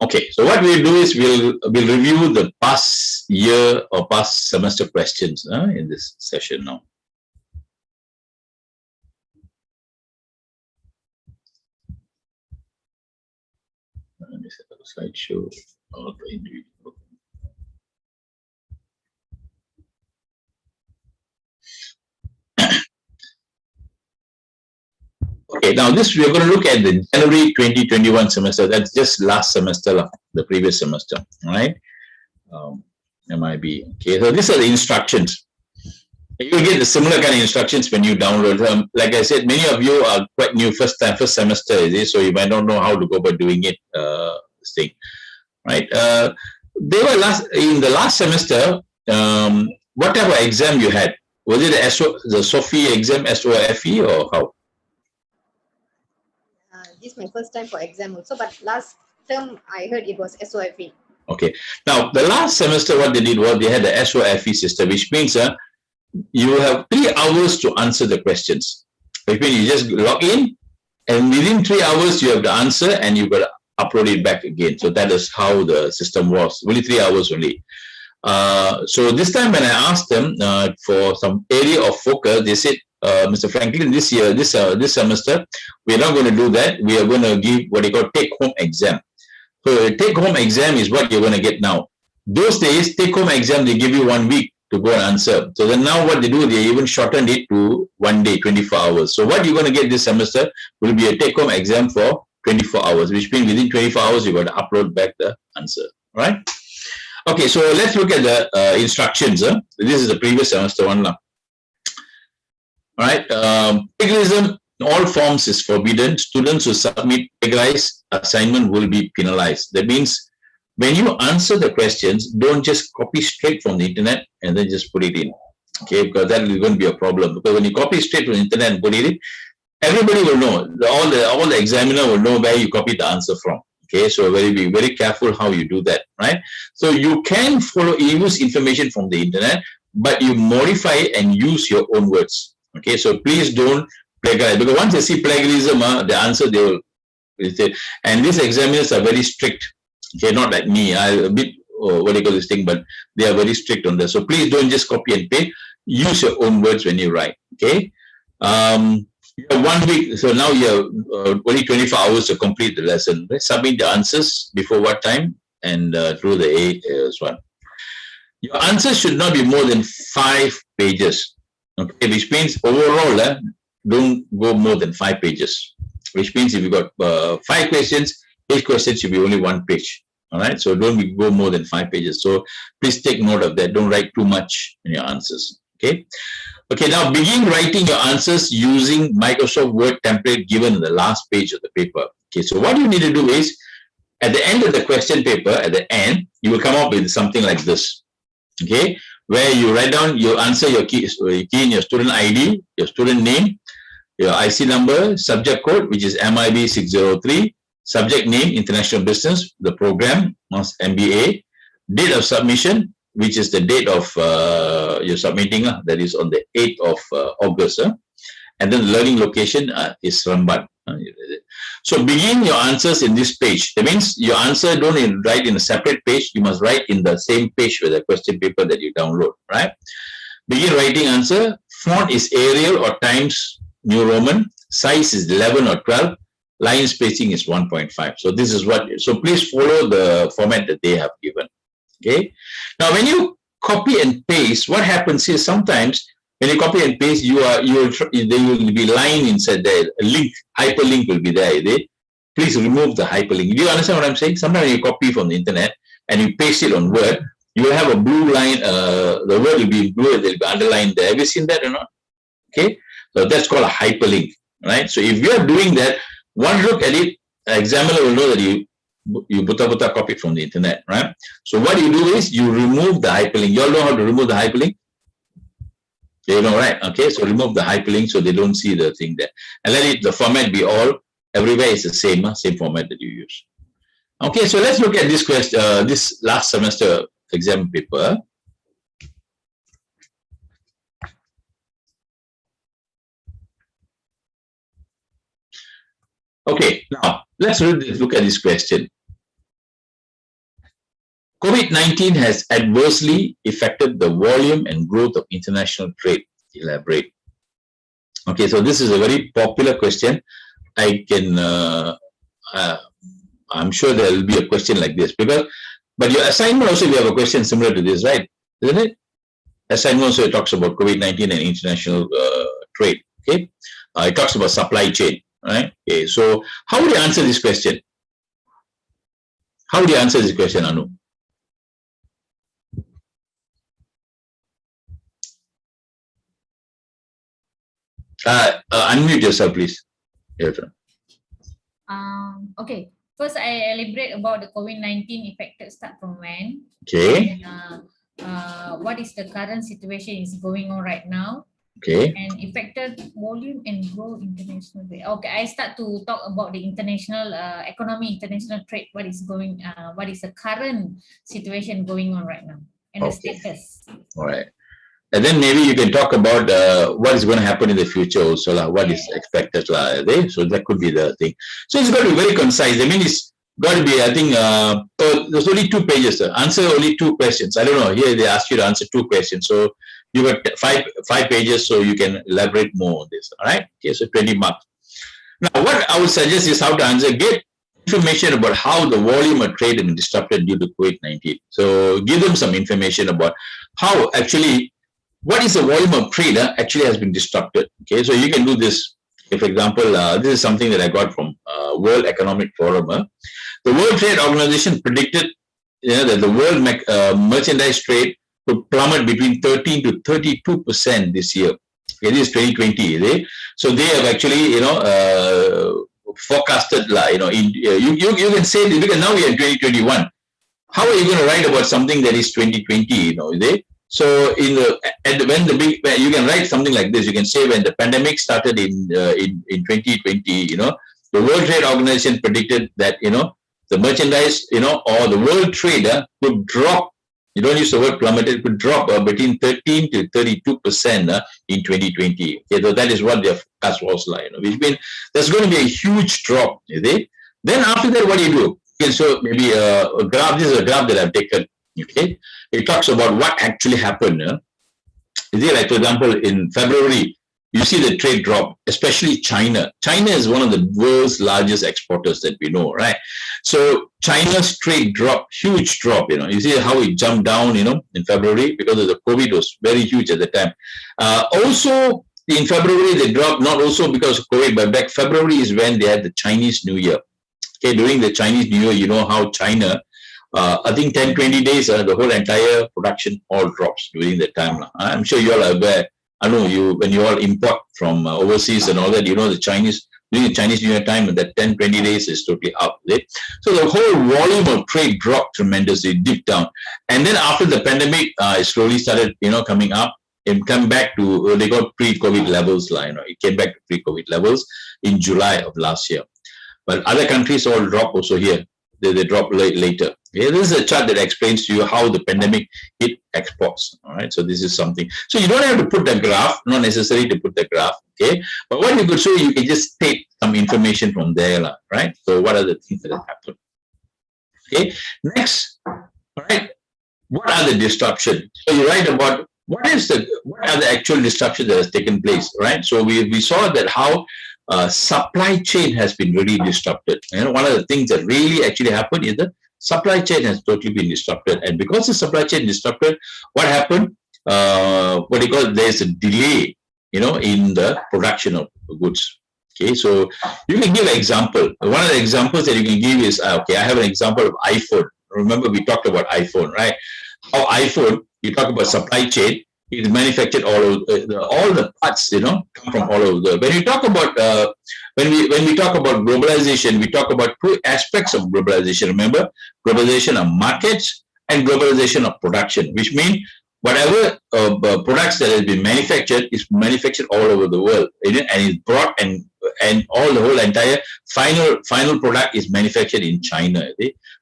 Okay, so what we'll do is we'll review the past year or past semester questions in this session now. Let me set up a slideshow. Okay, now this we're going to look at the January 2021 semester. That's just last semester, the previous semester, all right? MIB. Okay, so these are the instructions. You'll get the similar kind of instructions when you download them. Like I said, many of you are quite new, first semester, is it? So you might not know how to go about doing it. This thing, right? They were in the last semester. What type of exam you had? Was it the SOFI exam, SOFE, or how? This is my first time for exam also, but last term I heard it was SOFE. Okay. Now, the last semester, what they did was they had the SOFE system, which means you have 3 hours to answer the questions. Which means you just log in, and within 3 hours, you have the answer, and you've got to upload it back again. So that is how the system was. Only 3 hours only. So this time when I asked them for some area of focus, they said, Mr. Franklin, this year, this semester, we're not going to do that. We are going to give what they call take-home exam. So a take-home exam is what you're going to get now. Those days, take-home exam, they give you 1 week to go and answer. So then now what they do, they even shortened it to 1 day, 24 hours. So what you're going to get this semester will be a take-home exam for 24 hours, which means within 24 hours, you've got to upload back the answer, right? Okay, so let's look at the instructions. This is the previous semester one now. All right, plagiarism in all forms is forbidden. Students who submit plagiarized assignment will be penalized. That means when you answer the questions, don't just copy straight from the internet and then just put it in. Okay, because that is going to be a problem. Because when you copy straight from the internet and put it in, everybody will know. All the examiner will know where you copied the answer from. Okay, so be very careful how you do that, right? So you can use information from the internet, but you modify it and use your own words. Okay, so please don't plagiarize, because once they see plagiarism, the answer they will say. And these examiners are very strict. Okay, not like me. I'm a bit what do you call this thing, but they are very strict on that. So please don't just copy and paste. Use your own words when you write. Okay. You have 1 week, so now you have only 24 hours to complete the lesson. Right? Submit the answers before what time and through the one. Your answers should not be more than 5 pages. Okay, which means overall, don't go more than 5 pages. Which means if you got 5 questions, each question should be only 1 page. All right, so don't go more than 5 pages. So please take note of that. Don't write too much in your answers. Okay. Okay, now begin writing your answers using Microsoft Word template given in the last page of the paper. Okay, so what you need to do is, at the end of the question paper, at the end, you will come up with something like this. Okay, where you write down, you answer your key in your student ID, your student name, your IC number, subject code, which is MIB603, subject name, international business, the program, MBA, date of submission, which is the date of you're submitting, that is on the 8th of August. And then the learning location is Ramban. So begin your answers in this page. That means your answer don't write in a separate page. You must write in the same page with the question paper that you download, right? Begin writing answer. Font is Arial or Times New Roman. Size is 11 or 12. Line spacing is 1.5. So this is what, so please follow the format that they have given. Okay. Now, when you copy and paste, what happens is sometimes when you copy and paste, there will be line inside there. A link, hyperlink will be there. Please remove the hyperlink. Do you understand what I'm saying? Sometimes you copy from the internet and you paste it on Word, you will have a blue line. The word will be blue, it will be underlined there. Have you seen that or not? Okay. So that's called a hyperlink, right? So if you are doing that, one look at it, the examiner will know that you buta copy from the internet, right? So what you do is you remove the hyperlink. You all know how to remove the hyperlink? You know, right? Okay, so remove the hyperlink so they don't see the thing there. And let the format be all, everywhere is the same, same format that you use. Okay, so let's look at this question, this last semester exam paper. Okay, now let's look at this question. COVID-19 has adversely affected the volume and growth of international trade. Elaborate. Okay, so this is a very popular question. I'm sure there will be a question like this but your assignment also we have a question similar to this, right? Isn't it? Assignment also talks about COVID-19 and international trade. Okay, it talks about supply chain, right? Okay, so how would you answer this question? How would you answer this question, Anu? Unmute yourself, please. Okay. First, I elaborate about the COVID-19 affected start from when. Okay. And, what is the current situation is going on right now? Okay. And affected volume and growth international trade. Okay, I start to talk about the international economy, international trade. What is the current situation going on right now and the status? All right. And then maybe you can talk about what is going to happen in the future also, what is expected. So that could be the thing. So it's got to be very concise. I mean, it's got to be, I think, there's only 2 pages. Answer only 2 questions. I don't know. Here they ask you to answer 2 questions. So you got 5 pages, so you can elaborate more on this. All right. Okay, so 20 marks. Now, what I would suggest is how to answer. Get information about how the volume of trade has been disrupted due to COVID-19. So give them some information about how actually, what is the volume of trade actually has been disrupted. Okay, so you can do this. For example, this is something that I got from World Economic Forum. The World Trade Organization predicted that the world merchandise trade would plummet between 13 to 32% this year. Okay, this is 2020. So they have actually, forecasted, you can say, because now we are in 2021. How are you going to write about something that is 2020? So you can write something like this. You can say when the pandemic started in 2020, the World Trade Organization predicted that the merchandise or the world trade could drop. You don't use the word plummeted, could drop between 13 to 32% in 2020. Okay, so that is what their forecast was like. Which means there's going to be a huge drop. Then after that, what do you do? Okay, so maybe a graph. This is a graph that I've taken. Okay, it talks about what actually happened. Like, for example, in February, you see the trade drop, especially China. China is one of the world's largest exporters that we know, right? So China's trade drop, huge drop. You see how it jumped down, in February because of the COVID was very huge at the time. Also, in February they dropped, not also because of COVID, but back February is when they had the Chinese New Year. Okay, during the Chinese New Year, you know how China. I think 10-20 days, the whole entire production all drops during that time. I'm sure you all are aware. I know when you all import from overseas and all that, during the Chinese New Year time, and that 10-20 days is totally up. Right? So the whole volume of trade dropped tremendously, dipped down. And then after the pandemic, it slowly started, coming up and come back to, they got pre-COVID levels. It came back to pre-COVID levels in July of last year. But other countries all drop also here. They drop later. Okay, this is a chart that explains to you how the pandemic hit exports. All right, so this is something. So you don't have to put the graph, not necessary to put the graph. Okay, but what you could show, you can just take some information from there, right? So what are the things that have happened? Okay, next, all right, what are the disruptions? So you write about what are the actual disruptions that has taken place, right? So we saw that how supply chain has been really disrupted. One of the things that really actually happened is the supply chain has totally been disrupted. And because the supply chain disrupted, what happened? There's a delay, in the production of goods. Okay, so you can give an example. One of the examples that you can give is, I have an example of iPhone. Remember, we talked about iPhone, right? How iPhone, you talk about supply chain, is manufactured all over, all the parts, come from all over. When you talk about when we talk about globalization, we talk about 2 aspects of globalization. Remember, globalization of markets and globalization of production, which means whatever products that has been manufactured is manufactured all over the world, and is brought and all the whole entire final product is manufactured in China.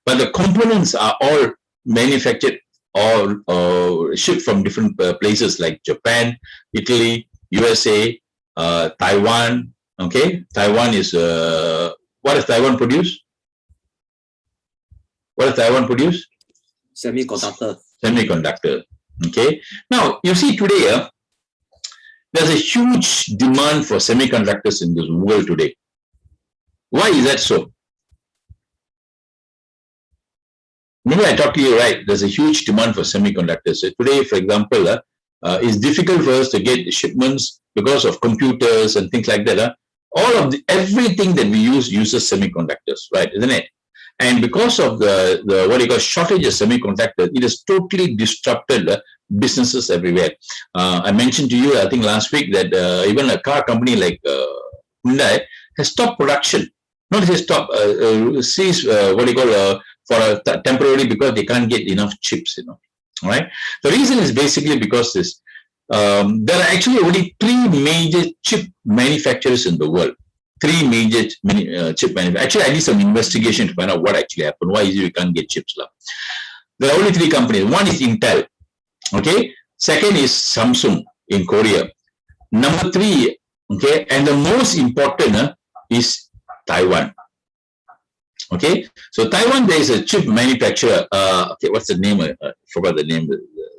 But the components are all manufactured or shipped from different places like Japan, Italy, USA, Taiwan. Okay, Taiwan is what does Taiwan produce? What does Taiwan produce? Semiconductor. Semiconductor. Okay. Now, you see today, there's a huge demand for semiconductors in this world today. Why is that so? Remember I talked to you, right? There's a huge demand for semiconductors. So today, for example, it's difficult for us to get shipments because of computers and things like that. Everything that we use uses semiconductors, right? Isn't it? And because of the what you call shortage of semiconductors, it has totally disrupted businesses everywhere. I mentioned to you, I think last week, that even a car company like Hyundai has stopped production. Not just stop, cease temporarily because they can't get enough chips. All right. The reason is basically because there are actually only 3 major chip manufacturers in the world. 3 major chip manufacturers. Actually, I did some investigation to find out what actually happened. Why is it you can't get chips now? There are only 3 companies. One is Intel. Okay. Second is Samsung in Korea. Number 3, okay, and the most important is Taiwan. Okay, so Taiwan, there is a chip manufacturer. Okay, what's the name? I forgot the name.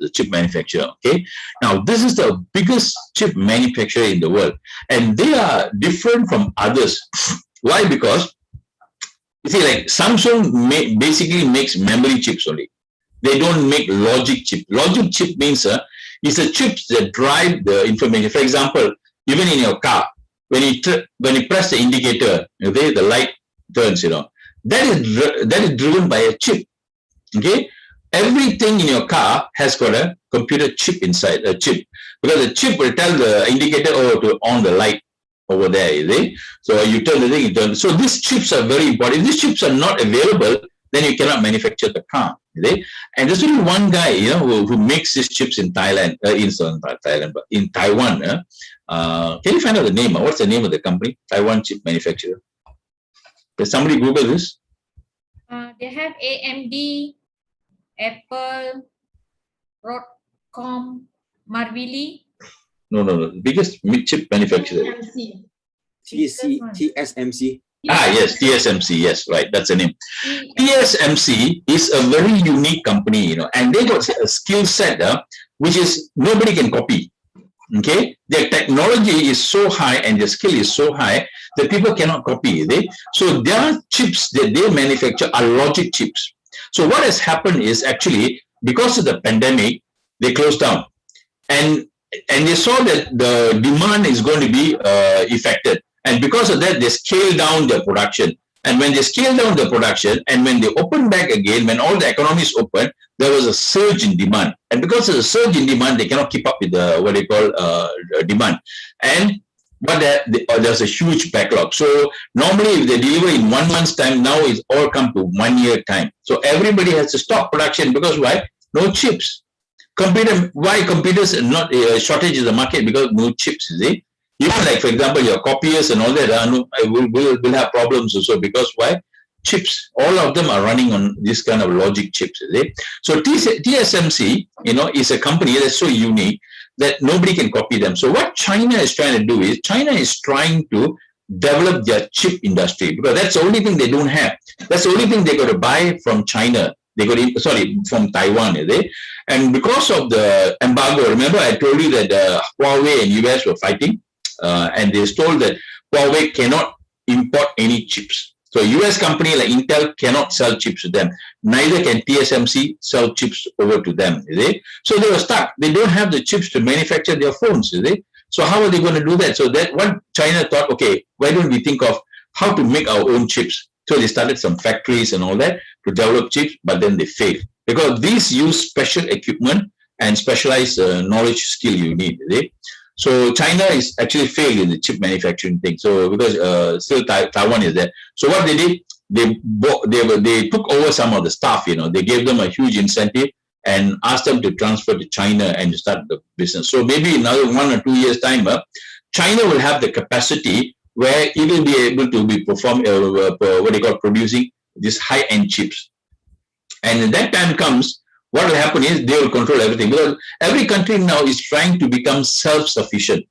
The chip manufacturer. Okay, now this is the biggest chip manufacturer in the world, and they are different from others. Why? Because you see, like Samsung basically makes memory chips only. They don't make logic chip. Logic chip means it's the chips that drive the information. For example, even in your car, when you press the indicator, okay, the light turns. That is driven by a chip. Okay, everything in your car has got a computer chip inside, a chip, because the chip will tell the indicator to on the light over there. You see? So you turn the thing, you turn. So these chips are very important. If these chips are not available, then you cannot manufacture the car. You see? And there's only one guy, who makes these chips in Thailand, but in Taiwan. Can you find out the name? What's the name of the company? Taiwan chip manufacturer. Does somebody Google this? They have AMD, Apple, Broadcom, Marvell. No. The biggest chip manufacturer. TSMC. Yes, TSMC. Yes, right. That's the name. TSMC is a very unique company, and they got a skill set which is nobody can copy. Okay, their technology is so high and their skill is so high that people cannot copy. So their chips that they manufacture are logic chips. So what has happened is actually because of the pandemic, they closed down, and they saw that the demand is going to be affected, and because of that, they scaled down their production. And when they scaled down the production, and when they opened back again, when all the economies opened, there was a surge in demand. And because of the surge in demand, they cannot keep up with the what they call demand. But there's a huge backlog. So normally, if they deliver in 1 month's time, now it's all come to 1 year time. So everybody has to stop production because why? No chips. Why computers are not shortage in the market? Because no chips. You see? Even like, for example, your copiers and all that will have problems also because why? Chips. All of them are running on this kind of logic chips. So TSMC, is a company that's so unique that nobody can copy them. So what China is trying to do is China is trying to develop their chip industry because that's the only thing they don't have. That's the only thing they got to buy from China. From Taiwan. And because of the embargo, remember I told you that Huawei and US were fighting. And they told that Huawei cannot import any chips. So a US company like Intel cannot sell chips to them. Neither can TSMC sell chips over to them. So they were stuck. They don't have the chips to manufacture their phones. So how are they going to do that? So that what China thought, okay, why don't we think of how to make our own chips? So they started some factories and all that to develop chips, but then they failed. Because these use special equipment and specialized knowledge skill you need. So China is actually failed in the chip manufacturing thing. So because still Taiwan is there. So what they did, they took over some of the staff. They gave them a huge incentive and asked them to transfer to China and to start the business. So maybe another 1 or 2 years time, China will have the capacity where it will be able to be producing these high-end chips. And when that time comes, what will happen is they will control everything because every country now is trying to become self-sufficient.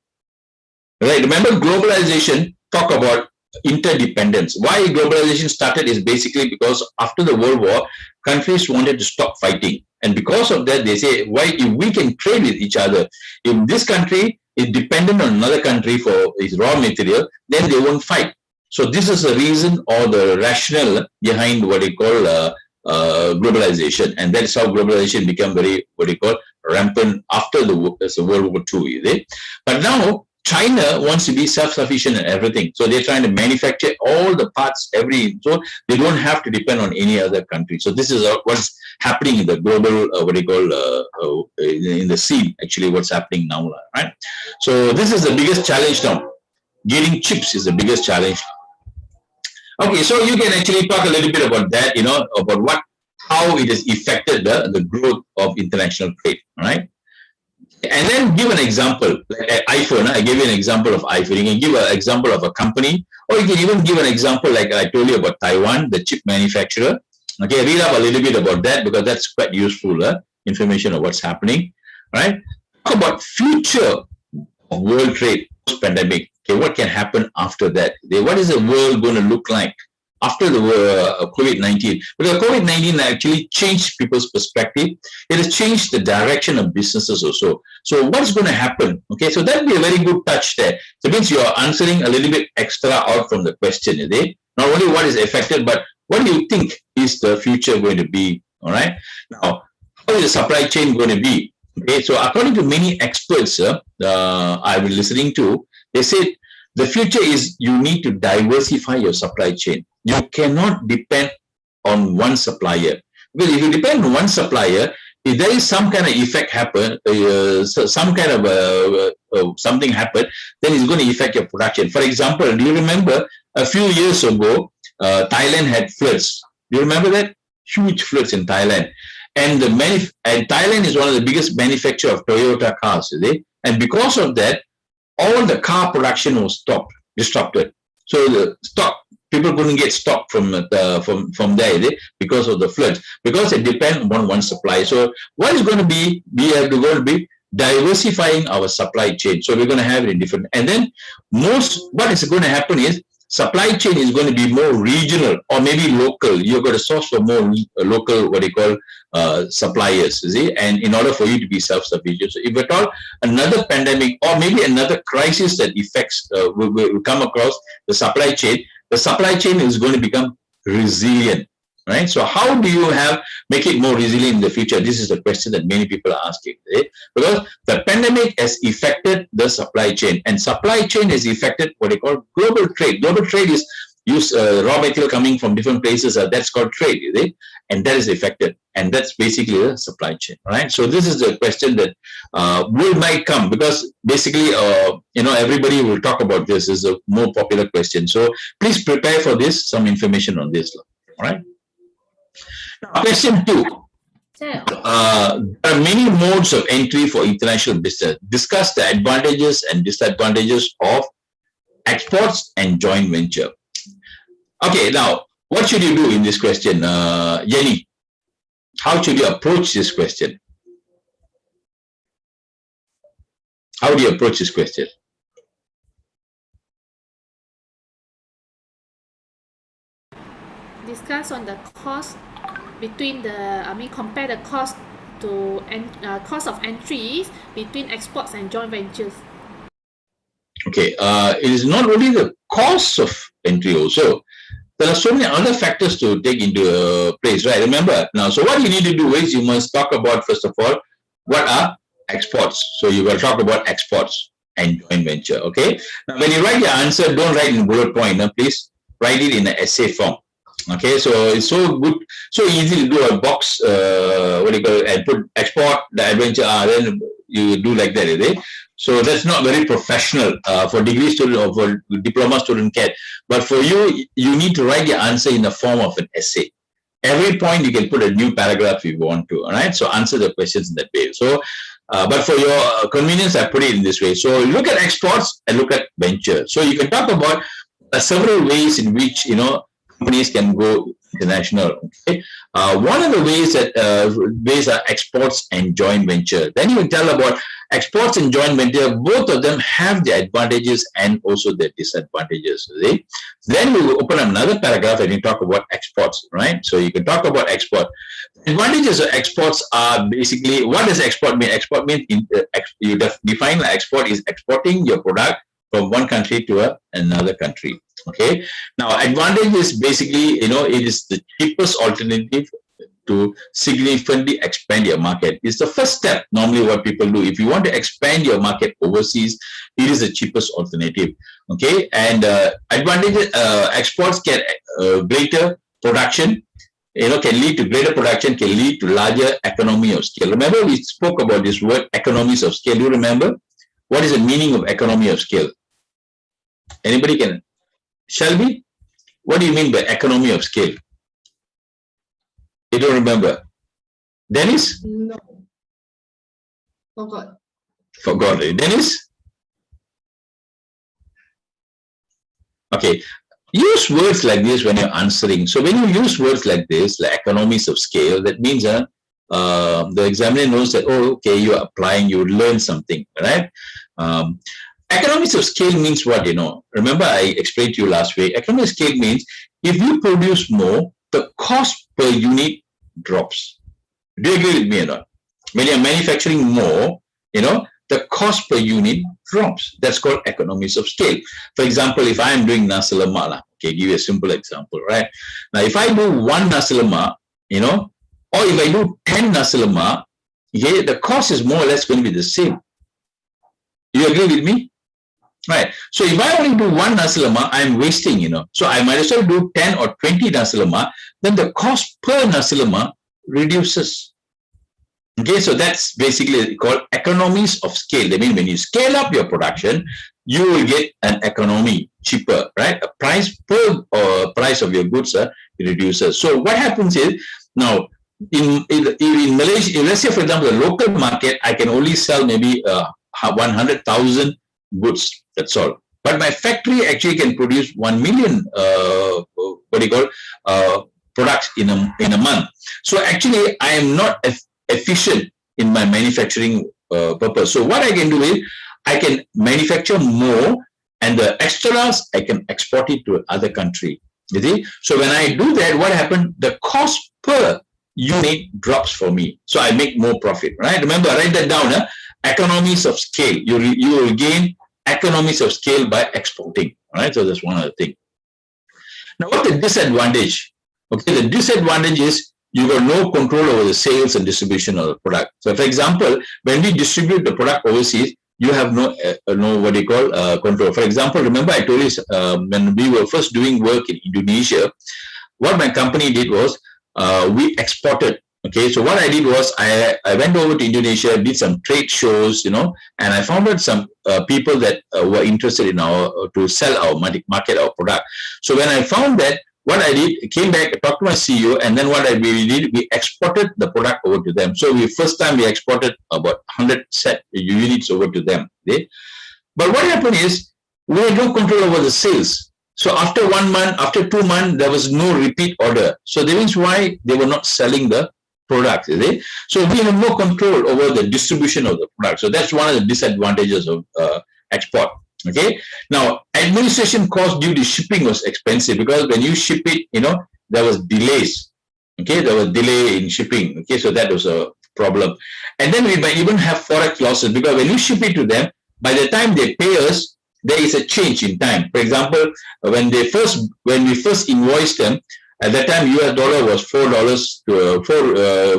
Right? Remember globalization talk about interdependence. Why globalization started is basically because after the World War, countries wanted to stop fighting. And because of that, they say, why, if we can trade with each other, if this country is dependent on another country for its raw material, then they won't fight. So this is the reason or the rationale behind what they call globalization. And that's how globalization became very, what they call, rampant after the World War II. But now, China wants to be self-sufficient in everything. So they're trying to manufacture all the parts, so they don't have to depend on any other country. So this is what's happening in the global, in the scene, actually, what's happening now, right? So this is the biggest challenge now. Getting chips is the biggest challenge. Okay, so you can actually talk a little bit about that, about how it has affected the growth of international trade, right? And then give an example, like iPhone. I gave you an example of iPhone. You can give an example of a company, or you can even give an example like I told you about Taiwan, the chip manufacturer. Okay, read up a little bit about that because that's quite useful information of what's happening, right? Talk about future of world trade post-pandemic. Okay, what can happen after that? What is the world going to look like after the COVID-19? Because COVID-19 actually changed people's perspective. It has changed the direction of businesses also. So what's going to happen? Okay, so that would be a very good touch there. So it means you're answering a little bit extra out from the question, is it? Not only what is affected, but what do you think is the future going to be? All right. Now, how is the supply chain going to be? Okay, so according to many experts I've been listening to, they said the future is you need to diversify your supply chain. You cannot depend on one supplier. Because if you depend on one supplier, if there is some kind of effect happen, some kind of something happen, then it's going to affect your production. For example, do you remember a few years ago, Thailand had floods? Do you remember that? Huge floods in Thailand. And Thailand is one of the biggest manufacturer of Toyota cars, is it? And because of that, all the car production was disrupted. So the stock, people couldn't get stock from there because of the floods, because it depends on one supplier. So what is going to be, we are going to be diversifying our supply chain. So we're going to have it in different, and then what is going to happen is supply chain is going to be more regional or maybe local. You're going to source for more local, what they call suppliers, and in order for you to be self-sufficient. So if at all another pandemic or maybe another crisis that affects will come across the supply chain is going to become resilient, right? So how do you make it more resilient in the future? This is the question that many people are asking, right? Because the pandemic has affected the supply chain, and supply chain has affected what they call global trade. Global trade is raw material coming from different places. That's called trade, is it? And that is affected, and that's basically the supply chain, right? So this is the question that might come, because basically, everybody will talk about this. Is a more popular question. So please prepare for this, some information on this, all right? Now, question 2. There are many modes of entry for international business. Discuss the advantages and disadvantages of exports and joint venture. Okay, now, what should you do in this question, Jenny? How should you approach this question? How do you approach this question? Discuss on the cost between compare the cost to cost of entries between exports and joint ventures. Okay, it is not only the cost of entry also. There are so many other factors to take into place, right? Remember now, so what you need to do is you must talk about, first of all, what are exports. So you will talk about exports and joint venture, okay? Now, when you write your answer, don't write in bullet point, please write it in an essay form. Okay, so it's so good, so easy to do a box, and put export, the adventure, then you do like that, is it? So that's not very professional for degree student or for diploma student can. But for you, you need to write your answer in the form of an essay. Every point you can put a new paragraph if you want to, all right? So answer the questions in that way. So, but for your convenience, I put it in this way. So look at exports and look at venture. So you can talk about several ways in which, companies can go international. Okay, one of the ways are exports and joint venture. Then you tell about exports and joint venture, both of them have their advantages and also their disadvantages. See? Then we will open up another paragraph and we talk about exports, right? So you can talk about export. Advantages of exports are basically, what does export mean? Export means, you define export is exporting your product from one country to another country. Okay. Now, advantage is basically, it is the cheapest alternative to significantly expand your market. It's the first step, normally what people do. If you want to expand your market overseas, it is the cheapest alternative. Okay. And advantages, exports can greater production, can lead to greater production, can lead to larger economy of scale. Remember, we spoke about this word economies of scale. Do you remember? What is the meaning of economy of scale? Anybody can? Shelby, what do you mean by economy of scale? You don't remember? Dennis? No. Forgot. Forgot. Dennis? Okay. Use words like this when you're answering. So when you use words like this, like economies of scale, that means the examiner knows that, oh, okay, you're applying, you learn something, right? Economies of scale means what, Remember I explained to you last week. Economies of scale means if you produce more, the cost per unit drops. Do you agree with me or not? When you're manufacturing more, the cost per unit drops. That's called economies of scale. For example, if I am doing nasi lemak, okay, give you a simple example, right? Now, if I do one nasi lemak, or if I do 10 nasi lemak, okay, the cost is more or less going to be the same. You agree with me? Right. So if I only do one nasi lemak, I'm wasting, So I might as well do 10 or 20 nasi lemak, then the cost per nasi lemak reduces. Okay, so that's basically called economies of scale. That means when you scale up your production, you will get an economy cheaper, right? A price per price of your goods reduces. So what happens is, now in Malaysia, let's say for example, the local market, I can only sell maybe 100,000 goods. That's all. But my factory actually can produce 1 million products in a month. So actually, I am not efficient in my manufacturing purpose. So what I can do is I can manufacture more, and the extras I can export it to other country. You see? So when I do that, what happened? The cost per unit drops for me. So I make more profit. Right? Remember, write that down. Economies of scale. You will gain economies of scale by exporting. All right? So that's one other thing. Now, what's the disadvantage? Okay, the disadvantage is you got no control over the sales and distribution of the product. So, for example, when we distribute the product overseas, you have no control. For example, remember I told you when we were first doing work in Indonesia, what my company did was we exported. Okay, so what I did was I went over to Indonesia, did some trade shows, and I found out some people that were interested in to sell our market our product. So when I found that, what I did, came back, talked to my CEO, and then what we did, we exported the product over to them. So first time we exported about 100 set units over to them. Okay? But what happened is, we had no control over the sales. So after 1 month, after 2 months, there was no repeat order. So that means why they were not selling the products. So we have no control over the distribution of the product. So that's one of the disadvantages of export. Okay. Now, administration cost due to shipping was expensive because when you ship it, there was delays. Okay, there was delay in shipping. Okay, so that was a problem. And then we might even have forex losses because when you ship it to them, by the time they pay us, there is a change in time. For example, when we first invoiced them, at that time US dollar was $4 to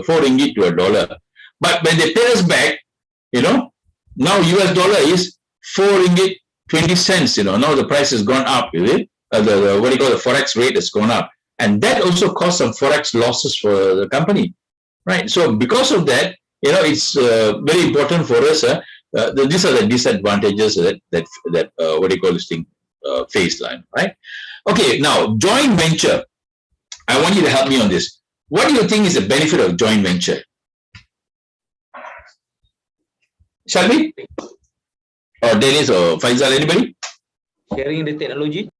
four ringgit to a dollar. But when they pay us back, now US dollar is 4 ringgit 20 cents. Now the price has gone up. The forex rate has gone up, and that also caused some forex losses for the company, right? So because of that, it's very important for us. These are the disadvantages that phase line, right? Okay, now joint venture. I want you to help me on this. What do you think is the benefit of joint venture? Shall we? Or Dennis or Faisal, anybody? Sharing the technology.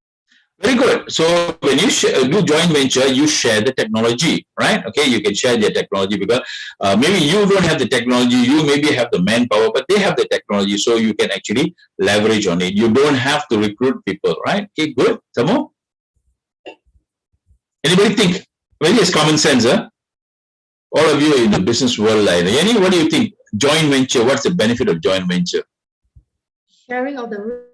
Very good. So when you do joint venture, you share the technology, right? Okay, you can share their technology because maybe you don't have the technology, you maybe have the manpower, but they have the technology, so you can actually leverage on it. You don't have to recruit people, right? Okay, good. Some more. Anybody think? Very is common sense, huh? All of you in the business world, like Yani, what do you think? Joint venture. What's the benefit of joint venture? Sharing of the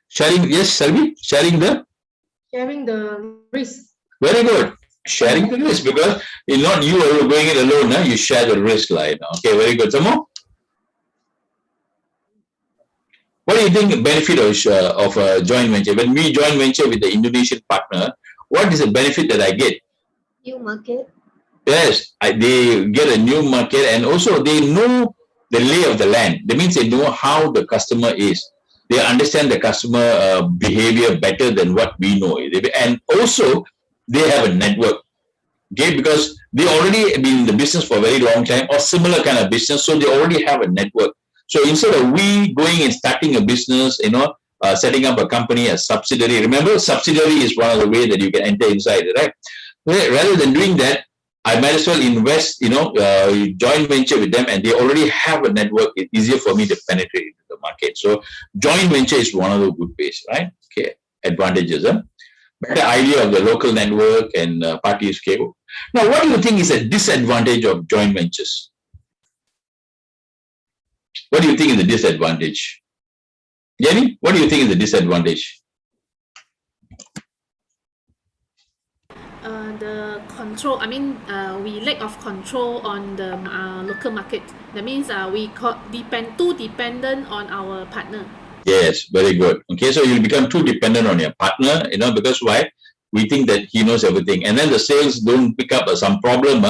Sharing. Yes, Selvi. Sharing the. sharing the risk. Very good. Sharing the risk because you're not you are going it alone. Huh? You share the risk, like okay. Very good. Some more. What do you think the benefit of a joint venture? When we joint venture with the Indonesian partner, what is the benefit that I get? New market. Yes, they get a new market and also they know the lay of the land. That means they know how the customer is. They understand the customer behavior better than what we know. And also they have a network. Okay, because they already been in the business for a very long time or similar kind of business, so they already have a network. So instead of we going and starting a business, setting up a company, a subsidiary. Remember, subsidiary is one of the way that you can enter inside, right? Rather than doing that, I might as well invest, joint venture with them, and they already have a network. It's easier for me to penetrate into the market. So joint venture is one of the good ways, right? Okay, advantages, huh? Better idea of the local network and parties. Okay. Now, what do you think is a disadvantage of joint ventures? What do you think is the disadvantage? Jenny, what do you think is the disadvantage? The control, I mean, we lack of control on the local market. That means we too dependent on our partner. Yes, very good. Okay, so you become too dependent on your partner, because why? We think that he knows everything. And then the sales don't pick up some problem.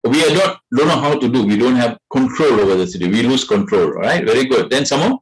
We don't know how to do. We don't have control over the city. We lose control, right? Very good. Then some more?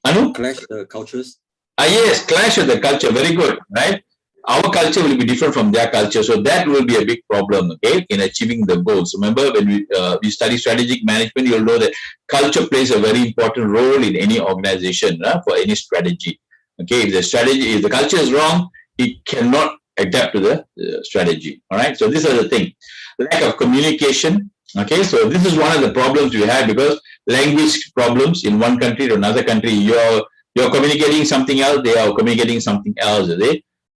Anu? Clash the cultures. Yes, clash of the culture. Very good, right? Our culture will be different from their culture. So that will be a big problem, okay, in achieving the goals. Remember, when we study strategic management, you'll know that culture plays a very important role in any organization for any strategy. Okay, if the culture is wrong, it cannot adapt to the strategy. All right, so these are the thing. Lack of communication. Okay, so this is one of the problems we have because language problems in one country to another country. You're communicating something else, they are communicating something else.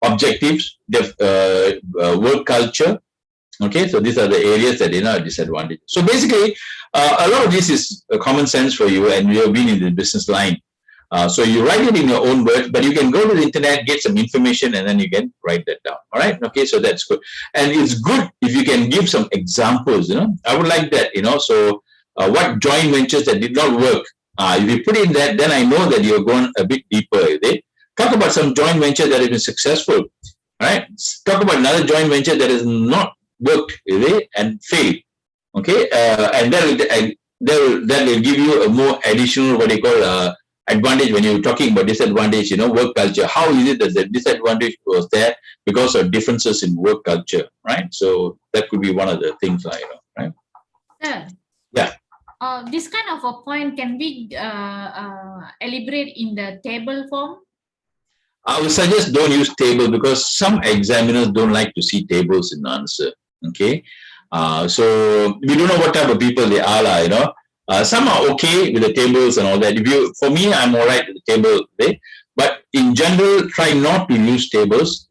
Objectives, work culture. Okay, so these are the areas that are disadvantage. So basically, a lot of this is common sense for you, and you have been in the business line. So you write it in your own words, but you can go to the internet, get some information, and then you can write that down. All right. Okay. So that's good. And it's good if you can give some examples, I would like that, so what joint ventures that did not work, if you put in that, then I know that you're going a bit deeper. Talk about some joint venture that has been successful. All right. Talk about another joint venture that has not worked, and failed. Okay. And that will give you a more additional, what you call, advantage when you're talking about disadvantage, work culture. How is it that the disadvantage was there because of differences in work culture, right? So that could be one of the things, right? Sir, yeah. This kind of a point can be elaborate in the table form? I would suggest don't use table because some examiners don't like to see tables in the answer. Okay, so we don't know what type of people they are, some are okay with the tables and all that. For me, I'm all right with the table, but in general, try not to use tables.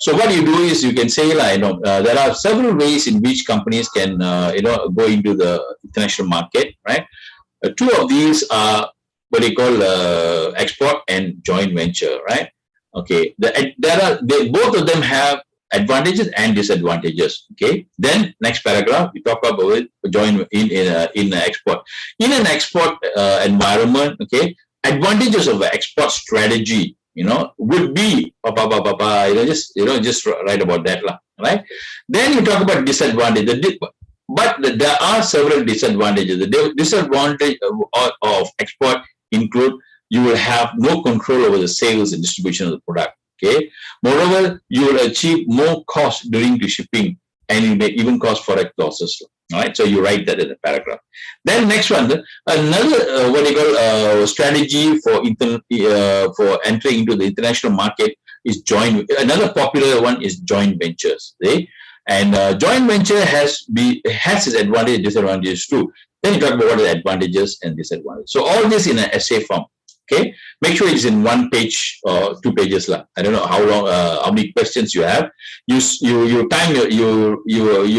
So what you do is you can say, there are several ways in which companies can, go into the international market, right? Two of these are what they call export and joint venture, right? Okay, both of them have advantages and disadvantages. Okay, then next paragraph we talk about join in export. In an export environment, okay, advantages of the export strategy, would be just write about that, right? Then you talk about disadvantage. But there are several disadvantages. The disadvantage of export include you will have no control over the sales and distribution of the product. Okay. Moreover, you will achieve more cost during the shipping, and you may even cause forex losses. All right. So you write that in the paragraph. Then next one, another strategy for entering into the international market. is another popular one is joint ventures. Okay? And joint venture has its advantage and disadvantages too. Then you talk about what are the advantages and disadvantages. So all this in an essay form. Okay, make sure it's in 1 page or 2 pages lah. I don't know how long, how many questions you have. You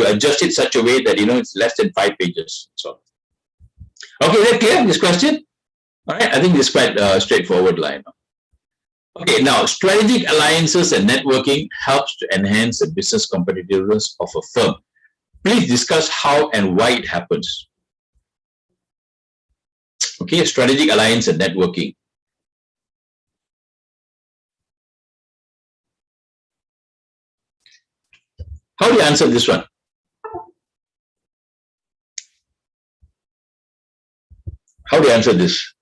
adjust it such a way that it's less than 5 pages. So, okay, is that clear? This question? All right, I think this is quite straightforward line. Okay, now strategic alliances and networking helps to enhance the business competitiveness of a firm. Please discuss how and why it happens. Okay, strategic alliance and networking. How do you answer this one? How do you answer this?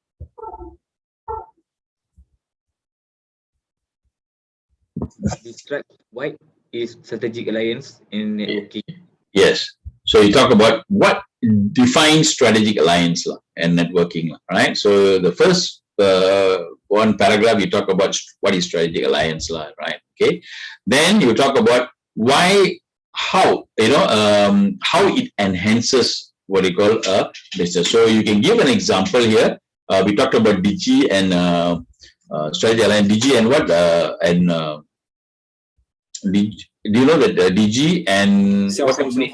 Why is strategic alliance and networking? Yes. So you talk about what defines strategic alliance and networking, right? So the first one paragraph, you talk about what is strategic alliance, right? Okay. Then you talk about why, how it enhances what you call a business. So you can give an example here. We talked about DG and strategic alliance, DG and what do you know that DG and what company?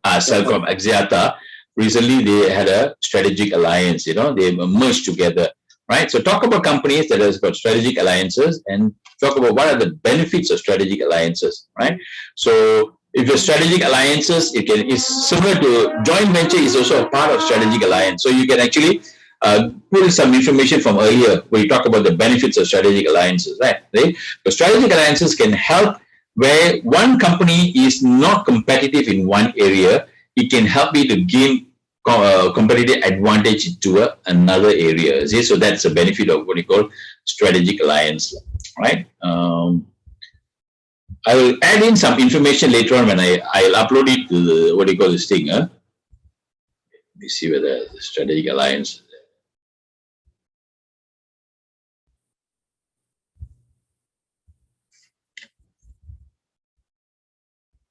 Celcom, Axiata, recently they had a strategic alliance, they merged together, right? So talk about companies that has got strategic alliances and talk about what are the benefits of strategic alliances, right? So if your strategic alliances, is similar to joint venture is also a part of strategic alliance. So you can actually pull some information from earlier where you talk about the benefits of strategic alliances, right? The strategic alliances can help where one company is not competitive in one area, it can help you to gain competitive advantage to another area. See? So that's a benefit of what you call strategic alliance, right? I will add in some information later on when I'll upload it to the, what do you call this thing. Let me see whether the strategic alliance.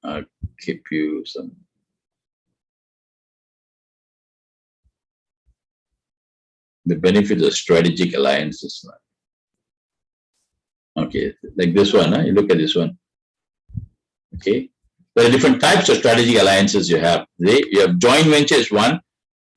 I'll keep you some. The benefits of strategic alliances. Okay, like this one, you look at this one. Okay, there are different types of strategic alliances you have. You have joint venture is one,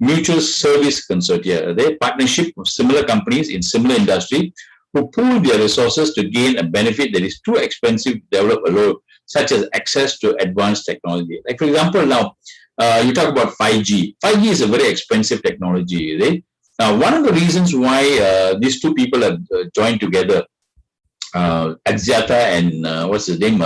mutual service consortia. Partnership of similar companies in similar industry who pool their resources to gain a benefit that is too expensive to develop alone, such as access to advanced technology. Like for example, now you talk about 5G. 5G is a very expensive technology. Now, one of the reasons why these two people have joined together, Axiata and what's his name,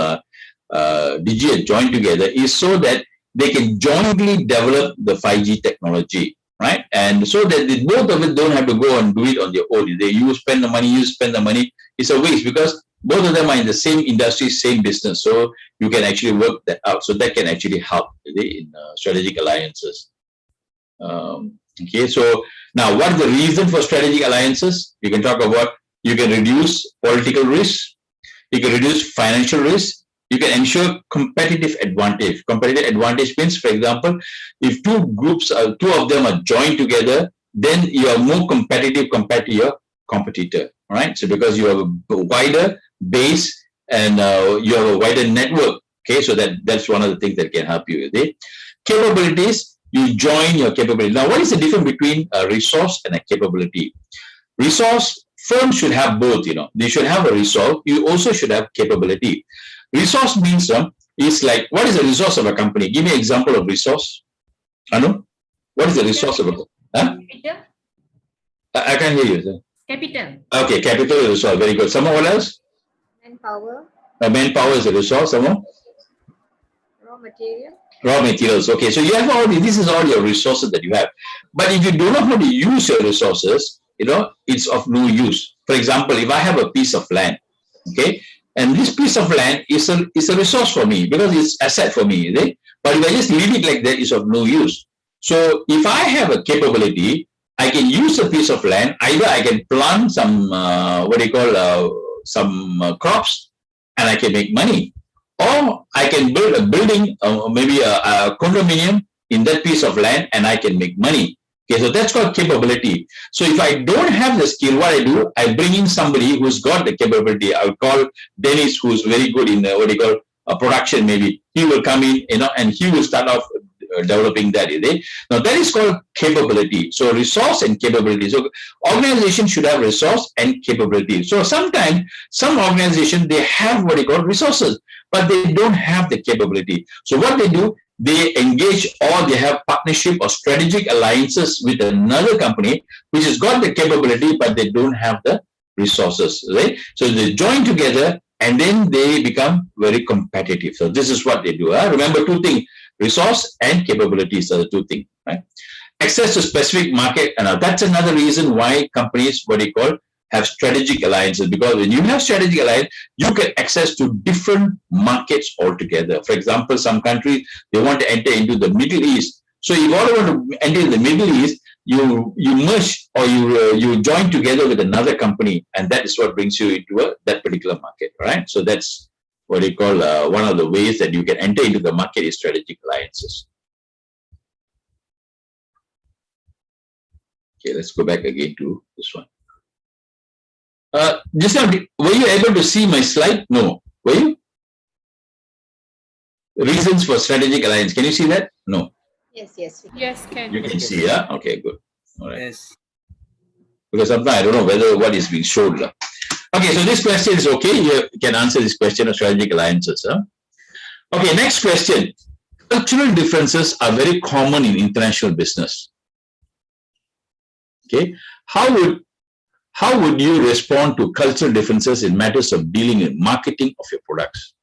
DG have joined together, is so that they can jointly develop the 5G technology, right? And so that both of it don't have to go and do it on their own. You spend the money, you spend the money. It's a waste because both of them are in the same industry, same business. So you can actually work that out. So that can actually help in strategic alliances. Okay, so now what is the reason for strategic alliances? You can talk about, you can reduce political risk, you can reduce financial risk, you can ensure competitive advantage. Competitive advantage means, for example, if two groups, two of them are joined together, then you are more competitive compared to your competitor, right? So because you have a wider base and you have a wider network, okay? So that's one of the things that can help you with it. Capabilities, you join your capability. Now, what is the difference between a resource and a capability? Resource, firms should have both, They should have a resource. You also should have capability. Resource means, is like, what is the resource of a company? Give me an example of resource. Anu, what is the resource of a company? Huh? Capital. I can't hear you. Sir. Capital. Okay, capital is a resource. Very good. Someone, what else? Manpower. Manpower is a resource. Someone? Raw material. Raw materials. Okay, so you have all this is all your resources that you have. But if you do not know how to use your resources, it's of no use. For example, if I have a piece of land, okay, and this piece of land is a resource for me because it's asset for me. But if I just leave it like that, it's of no use. So if I have a capability, I can use a piece of land. Either I can plant some some crops, and I can make money. Or I can build a building, maybe a condominium in that piece of land, and I can make money. Okay, so that's called capability. So if I don't have the skill, what I do, I bring in somebody who's got the capability. I'll call Dennis, who's very good in what they call production. Maybe he will come in, and he will start off developing that. Now that is called capability. So resource and capability. So organization should have resource and capability. So sometimes some organization, they have what they call resources, but they don't have the capability. So what they do, they engage or they have partnership or strategic alliances with another company which has got the capability, but they don't have the resources, right? So they join together and then they become very competitive. So this is what they do. Remember two things, resource and capabilities are the two things, right? Access to specific market, and that's another reason why companies, what they call, have strategic alliances, because when you have strategic alliance, you get access to different markets altogether. For example, some countries, they want to enter into the Middle East. So if you want to enter the Middle East, you merge or you join together with another company, and that is what brings you into that particular market, right? So that's what they call one of the ways that you can enter into the market is strategic alliances. Okay, let's go back again to this one. Just now, were you able to see my slide? No. Were you? Reasons for strategic alliance. Can you see that? No. Yes, yes. Yes, can. You can see, yeah? Okay, good. All right. Yes. Because sometimes I don't know whether what is being showed. Okay, so this question is okay. You can answer this question of strategic alliances. Okay, next question. Cultural differences are very common in international business. Okay, how would you respond to cultural differences in matters of dealing in marketing of your products?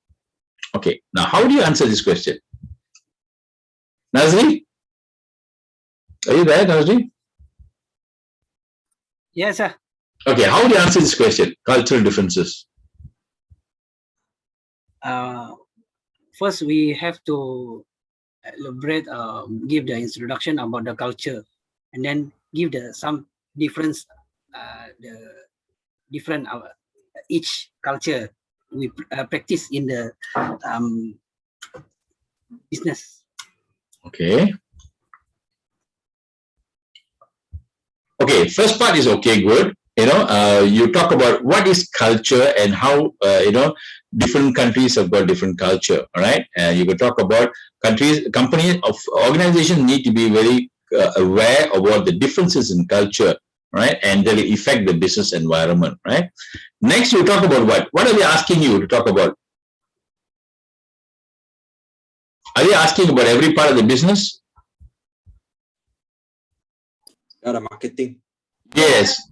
Okay, now how do you answer this question? Nazri? Are you there, Nazri? Yes, sir. Okay, how do you answer this question? Cultural differences. First, we have to elaborate, give the introduction about the culture, and then give some difference, the different each culture we practice in the business. Okay. Okay, first part is okay, good. You talk about what is culture and how, different countries have got different culture, all right? You can talk about companies of organizations need to be very aware about the differences in culture, right? And they will affect the business environment, right? Next, you talk about what? What are they asking you to talk about? Are they asking about every part of the business? The marketing. Yes.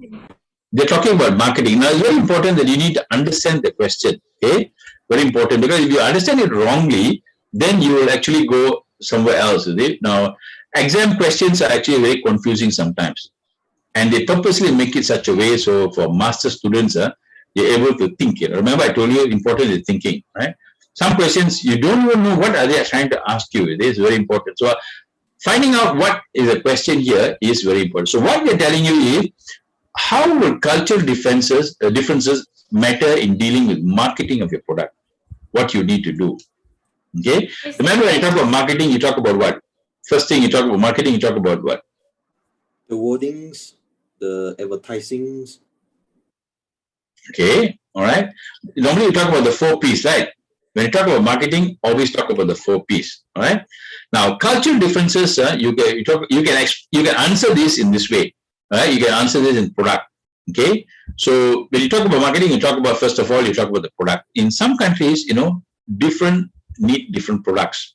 They're talking about marketing. Now, it's very important that you need to understand the question, okay? Very important, because if you understand it wrongly, then you will actually go somewhere else. Now, exam questions are actually very confusing sometimes. And they purposely make it such a way so for master students, you're able to think. Remember, I told you important is thinking, right? Some questions, you don't even know what are they trying to ask you. It is very important. So finding out what is the question here is very important. So what they're telling you is, how will cultural differences matter in dealing with marketing of your product? What you need to do. Okay? Remember, when you talk about marketing, you talk about what? First thing you talk about marketing, you talk about what? The wordings, the advertisings. Okay, all right. Normally you talk about the 4 P's, right? When you talk about marketing, always talk about the 4 P's. All right. Now, cultural differences, you can answer this in this way. All right, you can answer this in product. Okay. So when you talk about marketing, you talk about, first of all, you talk about the product. In some countries, different need different products.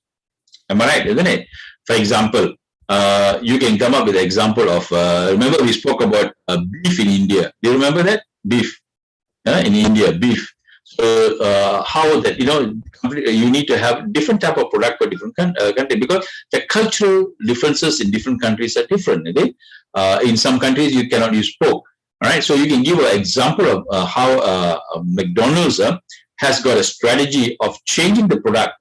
Am I right? Isn't it? For example, you can come up with an example of, remember we spoke about beef in India. Do you remember that? Beef. In India, beef. So how that, you need to have different type of product for different country, because the cultural differences in different countries are different. In some countries, you cannot use pork. All right. So you can give an example of how McDonald's has got a strategy of changing the product,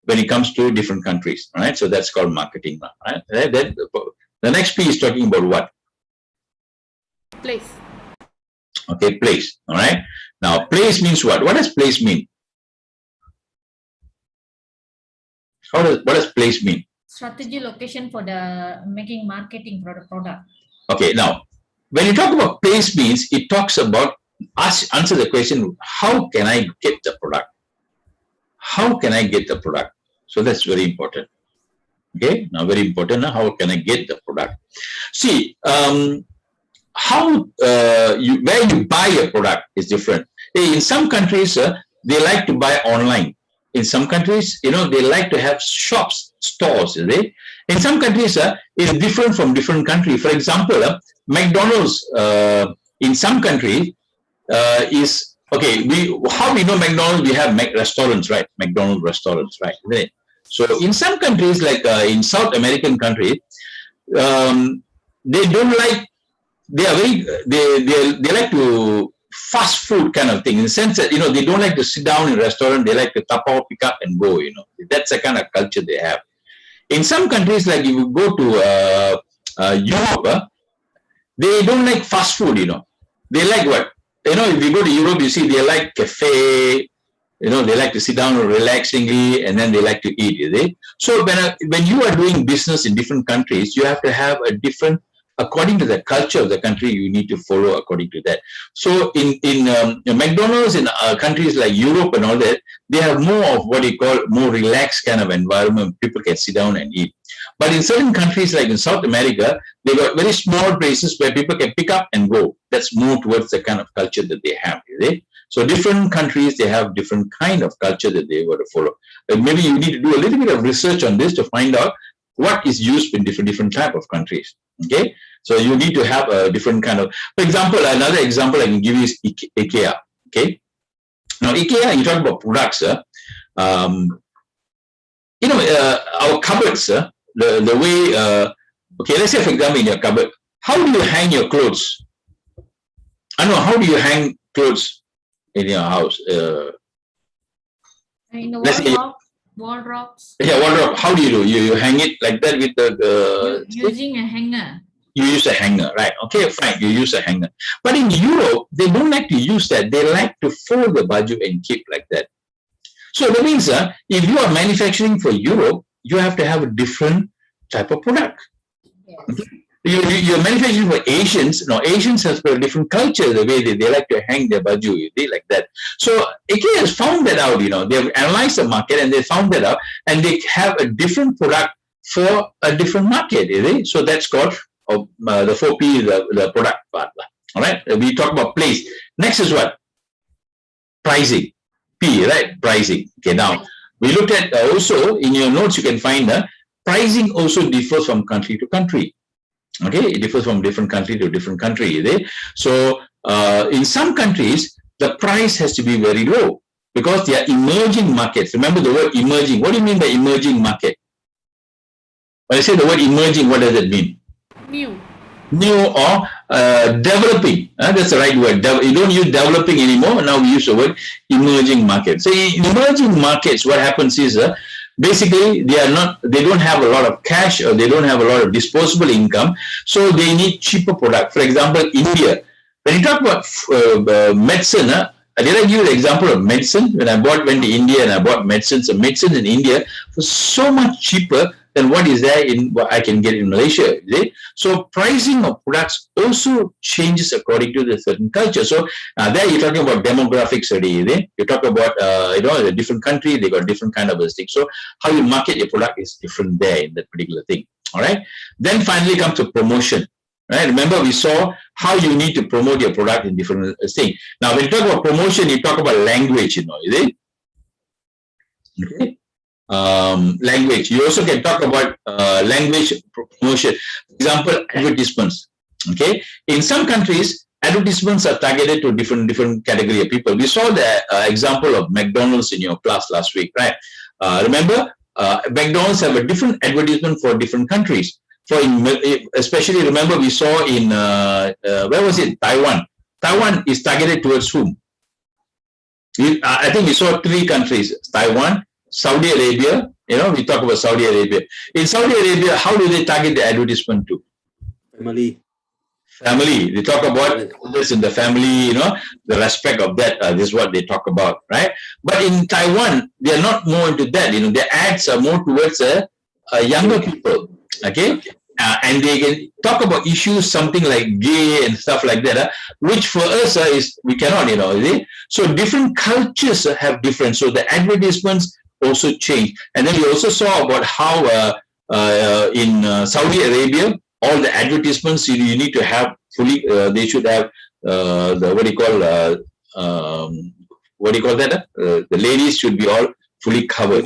when it comes to different countries. All right. So that's called marketing. Right? Then the next P is talking about what? Place. Okay, place. All right. Now, place means what? What does place mean? What does place mean? Strategy location for the making marketing for the product. Okay, now when you talk about place means it talks about answer the question, how can I get the product? How can I get the product? So that's very important. Okay, now very important. How can I get the product? See, how where you buy a product is different. In some countries, they like to buy online. In some countries, they like to have shops, stores. In some countries, it's different from different countries. For example, McDonald's in some countries is okay. How we know McDonald's? We have restaurants, right? McDonald's restaurants, right? So in some countries, like in South American countries, they don't like. They are very. They like to fast food kind of thing, in the sense that they don't like to sit down in a restaurant. They like to tap out, pick up, and go. That's the kind of culture they have. In some countries, like if you go to Europe, they don't like fast food. They like what? If you go to Europe, you see they like cafe. They like to sit down relaxingly, and then they like to eat. So when you are doing business in different countries, you have to have a different, according to the culture of the country, you need to follow according to that. So in McDonald's in countries like Europe and all that, they have more of what you call more relaxed kind of environment. People can sit down and eat. But in certain countries like in South America, they got very small places where people can pick up and go. That's more towards the kind of culture that they have. So different countries, they have different kind of culture that they want to follow. Maybe you need to do a little bit of research on this to find out what is used in different type of countries. Okay, so you need to have a different kind of. For example, another example I can give you is IKEA. Okay, now IKEA, you talk about products. Our cupboards. The way. Okay, let's say for example in your cupboard, how do you hang your clothes? I know, how do you hang clothes in your house? In the wardrobes. Yeah, wardrobe. How do you do? You hang it like that with the using a hanger. You use a hanger, right? Okay, fine. You use a hanger. But in Europe, they don't like to use that. They like to fold the baju and keep like that. So that means if you are manufacturing for Europe, you have to have a different type of product. Yes. You're manufacturing for Asians. No, Asians have a different culture, the way they like to hang their baju, they like that. So IKEA has found that out, they've analyzed the market and they found that out, and they have a different product for a different market. So that's called the 4P, the product part. All right, we talk about place. Next is what? Pricing. P, right? Pricing. Okay, now we looked at also in your notes, you can find pricing also differs from country to country. Okay, it differs from different country to different country. So in some countries, the price has to be very low because they are emerging markets. Remember the word emerging. What do you mean by emerging market? When I say the word emerging, what does it mean? New or developing. That's the right word. You don't use developing anymore. Now we use the word emerging market. So in emerging markets, what happens is basically they don't have a lot of cash, or they don't have a lot of disposable income, so they need cheaper product. For example, India. When you talk about medicine, did I give you the example of medicine? When I went to India and I bought medicine, so medicine in India was so much cheaper than what is there in what I can get in Malaysia. So pricing of products also changes according to the certain culture. So there you're talking about demographics already. You talk about a different country, they got different kind of a thing. So how you market your product is different there in that particular thing. All right. Then finally comes to promotion. Right. Remember, we saw how you need to promote your product in different things. Now, when you talk about promotion, you talk about language. Okay. Language. You also can talk about language promotion. For example, advertisements. Okay. In some countries, advertisements are targeted to different category of people. We saw the example of McDonald's in your class last week, right? Remember, McDonald's have a different advertisement for different countries. Especially remember we saw in where was it? Taiwan. Taiwan is targeted towards whom? I think we saw 3 countries: Taiwan, Saudi Arabia. We talk about Saudi Arabia. In Saudi Arabia, how do they target the advertisement to? family. They talk about this in the family, the respect of that. This is what they talk about, right? But in Taiwan, they are not more into that. Their ads are more towards younger people, okay? And they can talk about issues, something like gay and stuff like that, which for us is we cannot, So different cultures have different. So the advertisements also change. And then we also saw about how in Saudi Arabia, all the advertisements you need to have fully. They should have the what do you call that? The ladies should be all fully covered.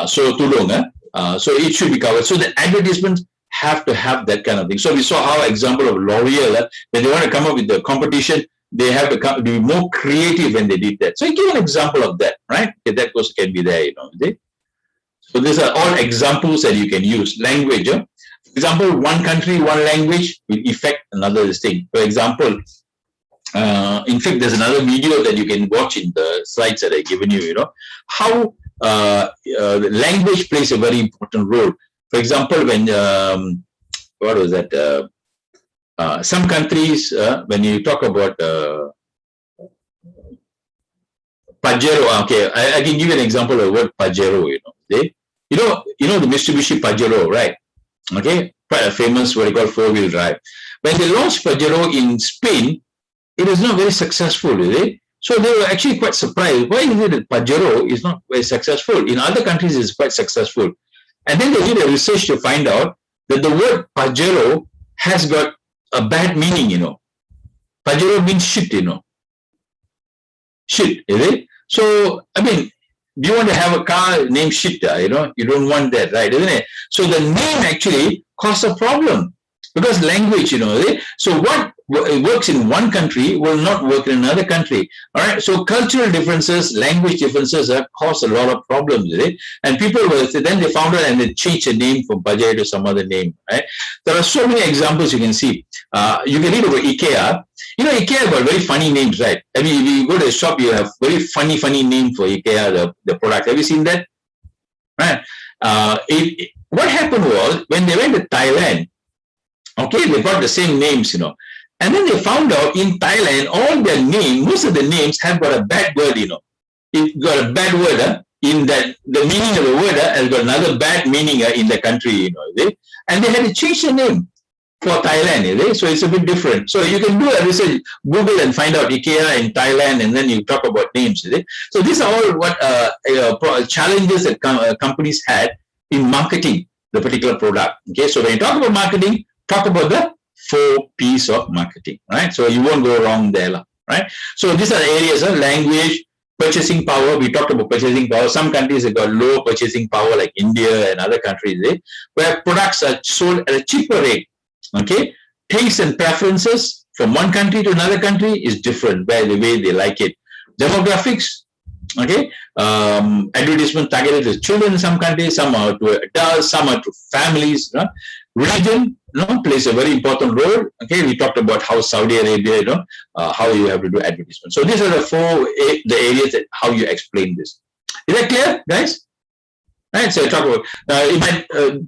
So tudung, so it should be covered. So the advertisements have to have that kind of thing. So we saw how example of L'Oreal, when they want to come up with the competition, they have to be more creative when they did that. So I give an example of that, right? Okay, that goes can be there, So these are all examples that you can use. Language, for example, one country, one language will affect another thing. For example, in fact, there's another video that you can watch in the slides that I've given you, how language plays a very important role. For example, when, what was that? Some countries, when you talk about Pajero, okay, I can give you an example of the word Pajero, the Mitsubishi Pajero, right? Okay, quite a famous, what they call four-wheel drive. When they launched Pajero in Spain, it was not very successful, So they were actually quite surprised. Why is it that Pajero is not very successful? In other countries, it's quite successful. And then they did a research to find out that the word Pajero has got a bad meaning, Pajero means shit, Shit, is it? So, I mean, do you want to have a car named shit, you don't want that, right, isn't it? So the name actually caused a problem because language, So what works in one country will not work in another country. All right. So cultural differences, language differences have caused a lot of problems. And people then they found out and they changed the name from Pajero to some other name. Right. There are so many examples you can see. You can read about IKEA. IKEA got very funny names, right? I mean, if you go to a shop, you have very funny name for IKEA, the product. Have you seen that? Right. What happened was when they went to Thailand, okay, they got the same names, And then they found out in Thailand, all their names, most of the names have got a bad word, It got a bad word in that the meaning of the word has got another bad meaning in the country, And they had to change the name for Thailand, So it's a bit different. So you can do a research, Google and find out IKEA in Thailand, and then you talk about names, So these are all what challenges that companies had in marketing the particular product. Okay, so when you talk about marketing, talk about the 4 P's of marketing, right? So you won't go wrong there, right? So these are areas of language, purchasing power. We talked about purchasing power. Some countries have got low purchasing power, like India and other countries, where products are sold at a cheaper rate. Okay, tastes and preferences from one country to another country is different by the way they like it. Demographics, okay, advertisement targeted to children in some countries, some are to adults, some are to families. Religion, plays a very important role. Okay, we talked about how Saudi Arabia, how you have to do advertisement. So these are the areas that how you explain this. Is that clear, guys? Right. So I talk about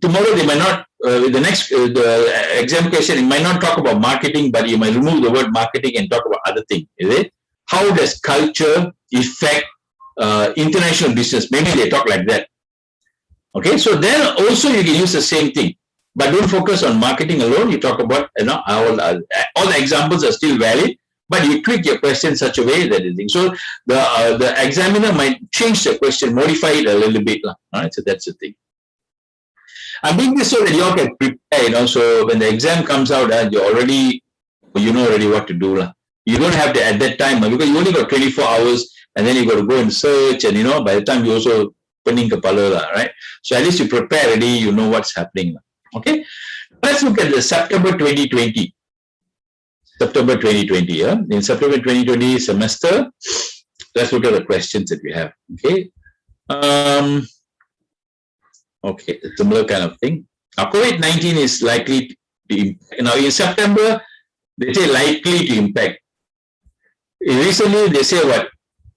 tomorrow they might not. The next the exam question, it might not talk about marketing, but you might remove the word marketing and talk about other things. Is it? How does culture affect international business? Maybe they talk like that. Okay, so then also you can use the same thing, but don't focus on marketing alone. You talk about all the examples are still valid, but you tweak your question in such a way that is. So the examiner might change the question, modify it a little bit. All right, so that's the thing. I'm doing this so that you all can prepare. So when the exam comes out, you know already what to do. You don't have to at that time because you only got 24 hours, and then you got to go and search, and by the time you also pening kepala, right? So at least you prepare already, you know what's happening. Okay, let's look at the September 2020. September 2020, yeah. In September 2020 semester, let's look at the questions that we have. Okay. Okay, a similar kind of thing. Now, COVID-19 is likely to impact. Now, in September, they say likely to impact. Recently, they say what?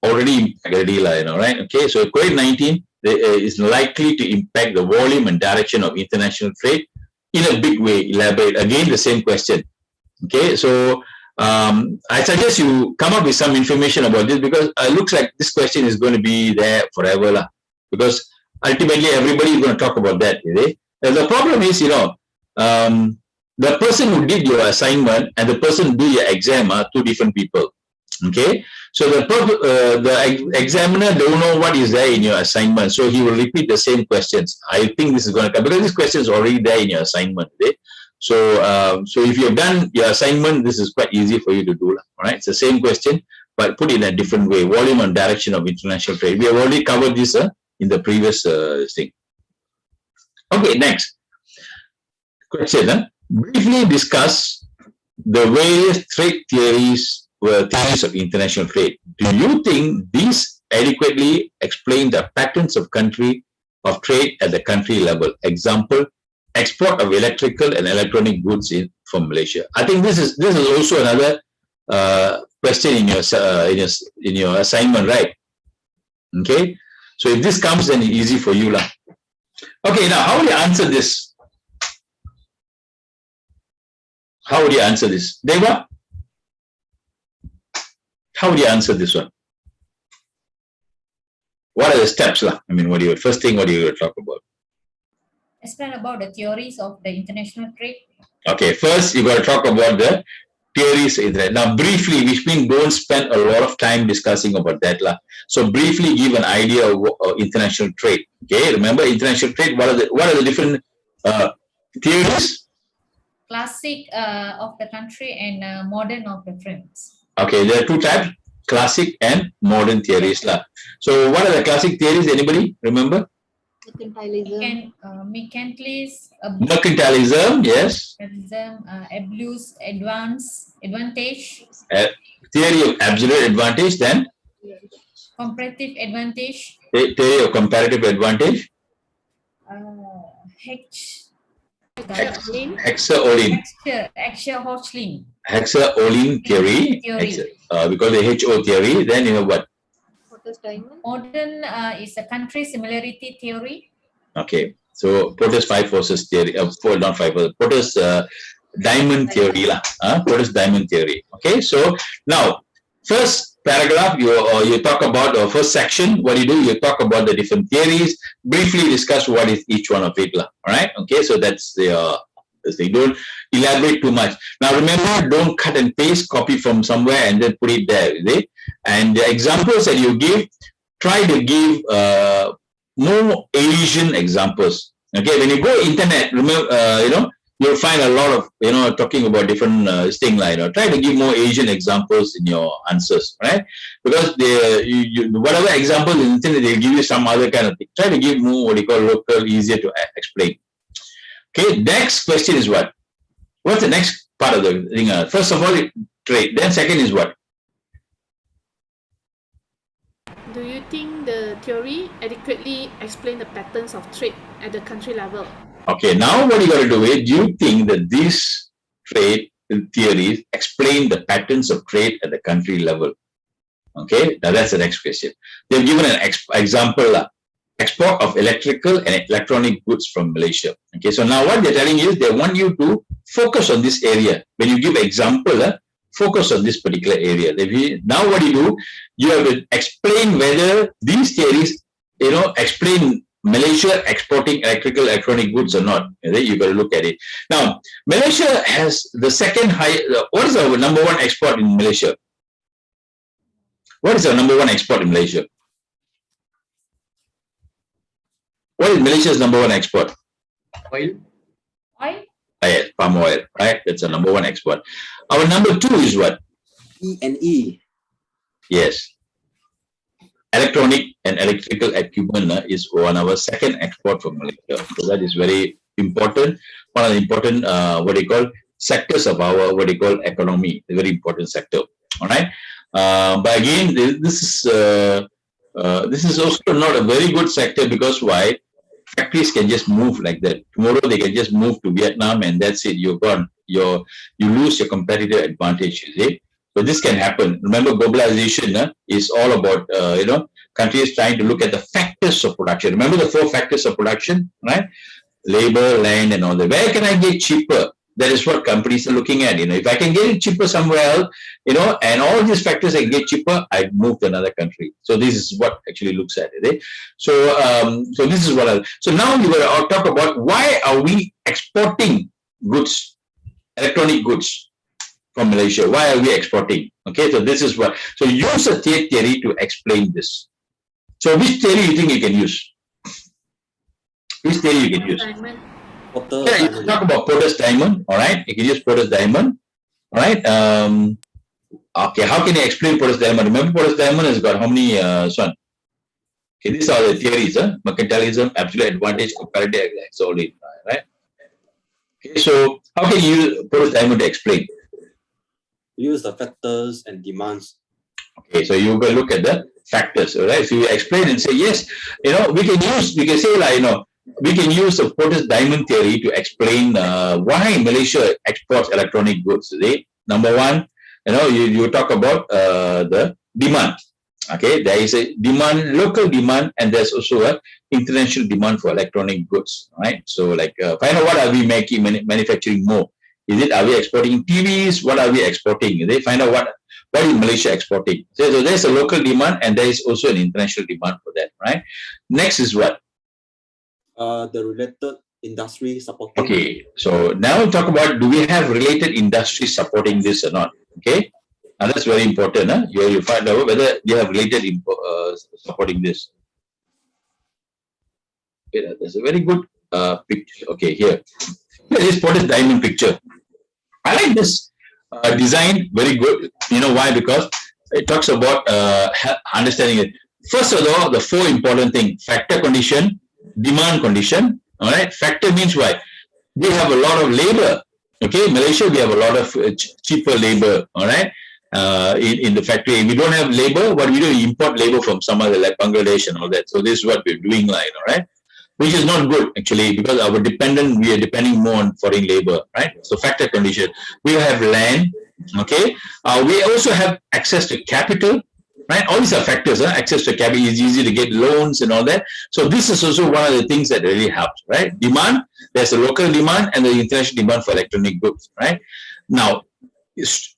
Already impacted, right? Okay, so COVID-19 is likely to impact the volume and direction of international trade in a big way. Elaborate. Again, the same question. Okay, so I suggest you come up with some information about this, because it looks like this question is going to be there forever lah. Because ultimately everybody is going to talk about that. And the problem is, the person who did your assignment and the person who do your exam are two different people. Okay, so the examiner don't know what is there in your assignment, so he will repeat the same questions. I think this is going to come because this question is already there in your assignment. So, so if you've done your assignment, this is quite easy for you to do. All right, it's the same question, but put it in a different way. Volume and direction of international trade. We have already covered this in the previous thing. Okay, next question. Briefly discuss the various trade theories of international trade. Do you think these adequately explain the patterns of trade at the country level? Example, export of electrical and electronic goods from Malaysia. I think this is also another question in your assignment, right? Okay, so if this comes, then it's easy for you lah. Okay, now how will you answer this? How would you answer this, Deva? How would you answer this one? What are the steps lah? I mean, first thing, what do you talk about? Explain about the theories of the international trade. Okay, first you got to talk about the theories. Now, briefly, which means don't spend a lot of time discussing about that lah. So, briefly give an idea of international trade. Okay, remember international trade. What are the different theories? Classic of the country and modern of the friends. Okay, there are two types: classic and modern theories lah. So, what are the classic theories? Anybody remember? Mercantilism. Mercantilism, yes. Abuse, advantage. Theory of absolute advantage, then? Comparative advantage. Theory of comparative advantage. Hexaolin theory. We call it HO theory. Then you have what? Modern is a country similarity theory. Okay, so Porter's five forces theory, not five forces, Porter's diamond theory lah. Porter's diamond theory. Okay, so now first paragraph you talk about, or first section, what you do, you talk about the different theories, briefly discuss what is each one of it lah. All right, okay, so that's the they don't elaborate too much. Now remember, don't cut and paste, copy from somewhere and then put it there. And the examples that you give, try to give more Asian examples. Okay, when you go internet, remember, you'll find a lot of talking about different things like try to give more Asian examples in your answers, right? Because whatever example in internet, they'll give you some other kind of thing. Try to give more what you call local, easier to explain. Okay, next question is what? What's the next part of the thing? First of all, trade. Then second is what? Do you think the theory adequately explain the patterns of trade at the country level? Okay, now what you got to do is, do you think that these trade theories explain the patterns of trade at the country level? Okay, now that's the next question. They've given an example, export of electrical and electronic goods from Malaysia. Okay, so now what they're telling you is they want you to focus on this area. When you give example, focus on this particular area. Now what you do, you have to explain whether these theories, explain Malaysia exporting electronic goods or not. You got to look at it. Now, Malaysia has the second highest. What is our number one export in Malaysia? What is our number one export in Malaysia? What is Malaysia's number one export? Oil. Yes, palm oil, right? That's our number one export. Our number two is what? E&E. Yes. Electronic and electrical equipment is one of our second export from Malaysia. So that is very important. One of the important, sectors of our, economy. A very important sector. All right. But again, this is also not a very good sector, because why? Factories can just move like that. Tomorrow they can just move to Vietnam and that's it. You're gone. You lose your competitive advantage. You see? So this can happen. Remember, globalization is all about countries trying to look at the factors of production. Remember the 4 factors of production, right? Labor, land, and all that. Where can I get cheaper? That is what companies are looking at. If I can get it cheaper somewhere else, and all these factors I get cheaper, I'd move to another country. So this is what actually looks at it. So this is what so now you will talk about why are we exporting goods, electronic goods from Malaysia? Why are we exporting? Okay, so this is what. So use a theory to explain this. So which theory you think you can use? Which theory you can use? Diamond. Yeah, you can talk about Porter's diamond. All right, you can use Porter's diamond. All right. Okay, how can you explain Porter's diamond? Remember, Porter's diamond has got how many? Okay, these are the theories. Mercantilism, absolute advantage, comparative, all in. Right. Okay, so how can you use Porter's diamond to explain? Use the factors and demands. Okay, so you will look at the factors, all right? So you explain and say, yes, we can say like, we can use the Porter's diamond theory to explain why Malaysia exports electronic goods. Right? Number one, you talk about the demand. Okay, there is a demand, local demand, and there's also a international demand for electronic goods. Right? So like, find out what are we manufacturing more. Is it, are we exporting TVs? What are we exporting? They find out what is Malaysia exporting. So there's a local demand and there is also an international demand for that, right? Next is what? The related industry supporting. Okay, so now we'll talk about, do we have related industries supporting this or not? Okay, and that's very important. You find out whether you have related supporting this. Okay, that's a very good picture. Okay, here is Porter's diamond picture. I like this design, very good. You know why? Because it talks about understanding it. First of all, the four important things: factor condition, demand condition. All right, factor means why? We have a lot of labor. Okay, Malaysia, we have a lot of cheaper labor. All right, in the factory, if we don't have labor, what we do? We import labor from some other like Bangladesh and all that. So this is what we're doing, like, all right. Which is not good actually, because we are depending more on foreign labor, right? So factor condition. We have land, okay. We also have access to capital, right? All these are factors. Access to capital is easy to get loans and all that. So this is also one of the things that really helps, right? Demand. There's a local demand and the international demand for electronic goods, right? Now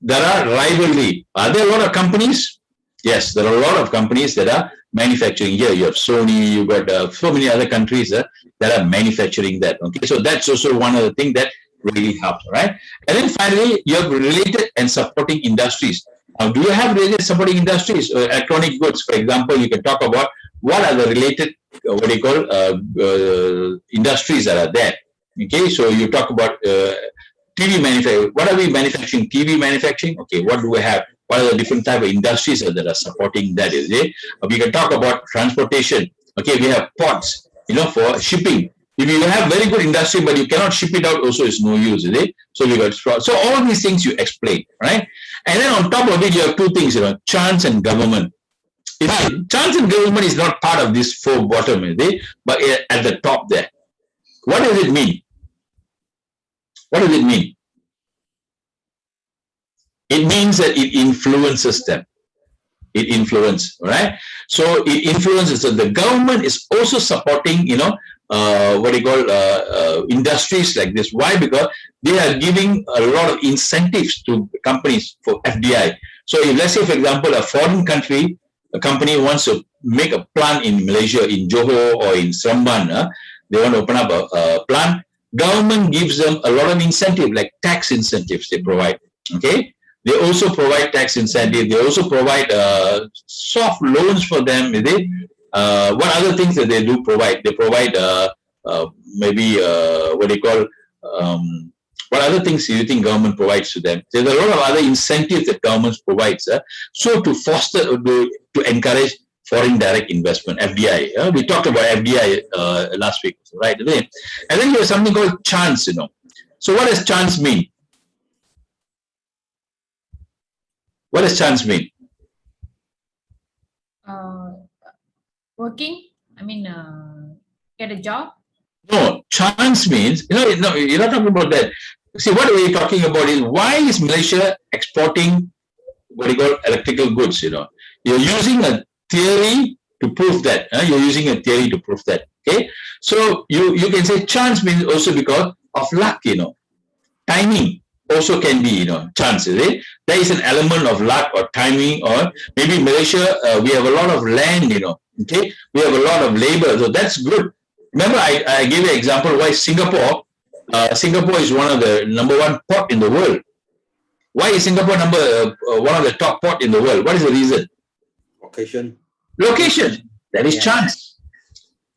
there are rivalry. Are there a lot of companies? Yes, there are a lot of companies that are manufacturing here. You have Sony, you've got so many other countries that are manufacturing that. Okay, so that's also one of the things that really helps, right? And then finally, you have related and supporting industries. Now, do you have related supporting industries? Electronic goods, for example, you can talk about what are the related, industries that are there. Okay, so you talk about TV manufacturing. What are we manufacturing? TV manufacturing. Okay, what do we have? What are the different type of industries that are supporting that? Is it? We can talk about transportation. Okay, we have ports, for shipping. If you have very good industry, but you cannot ship it out, also it's no use, is it? So we got so all these things you explain, right? And then on top of it, you have two things, chance and government. Chance and government is not part of this four bottom, is it? But at the top there. What does it mean? What does it mean? It means that it influences them. It influences, right? So it influences. So the government is also supporting, industries like this. Why? Because they are giving a lot of incentives to companies for FDI. So if, let's say, for example, a foreign country, a company wants to make a plant in Malaysia, in Johor or in Seremban, they want to open up a plant. Government gives them a lot of incentive, like tax incentives they provide. Okay. They also provide tax incentive. They also provide soft loans for them. What other things that they do provide? They provide what other things do you think government provides to them? There's a lot of other incentives that government provides. So to foster, to encourage foreign direct investment, FDI. We talked about FDI last week, right? And then you have something called chance, So what does chance mean? What does chance mean? Working? Get a job? No, chance means, no, you're not talking about that. See, what we're talking about is, why is Malaysia exporting electrical goods, You're using a theory to prove that. You're using a theory to prove that. Okay? So you can say chance means also because of luck, timing also can be, chance, is it? There is an element of luck or timing, or maybe Malaysia, we have a lot of land, okay? We have a lot of labor, so that's good. Remember, I gave you an example why Singapore is one of the #1 port in the world. Why is Singapore one of the top port in the world? What is the reason? Location. That is chance.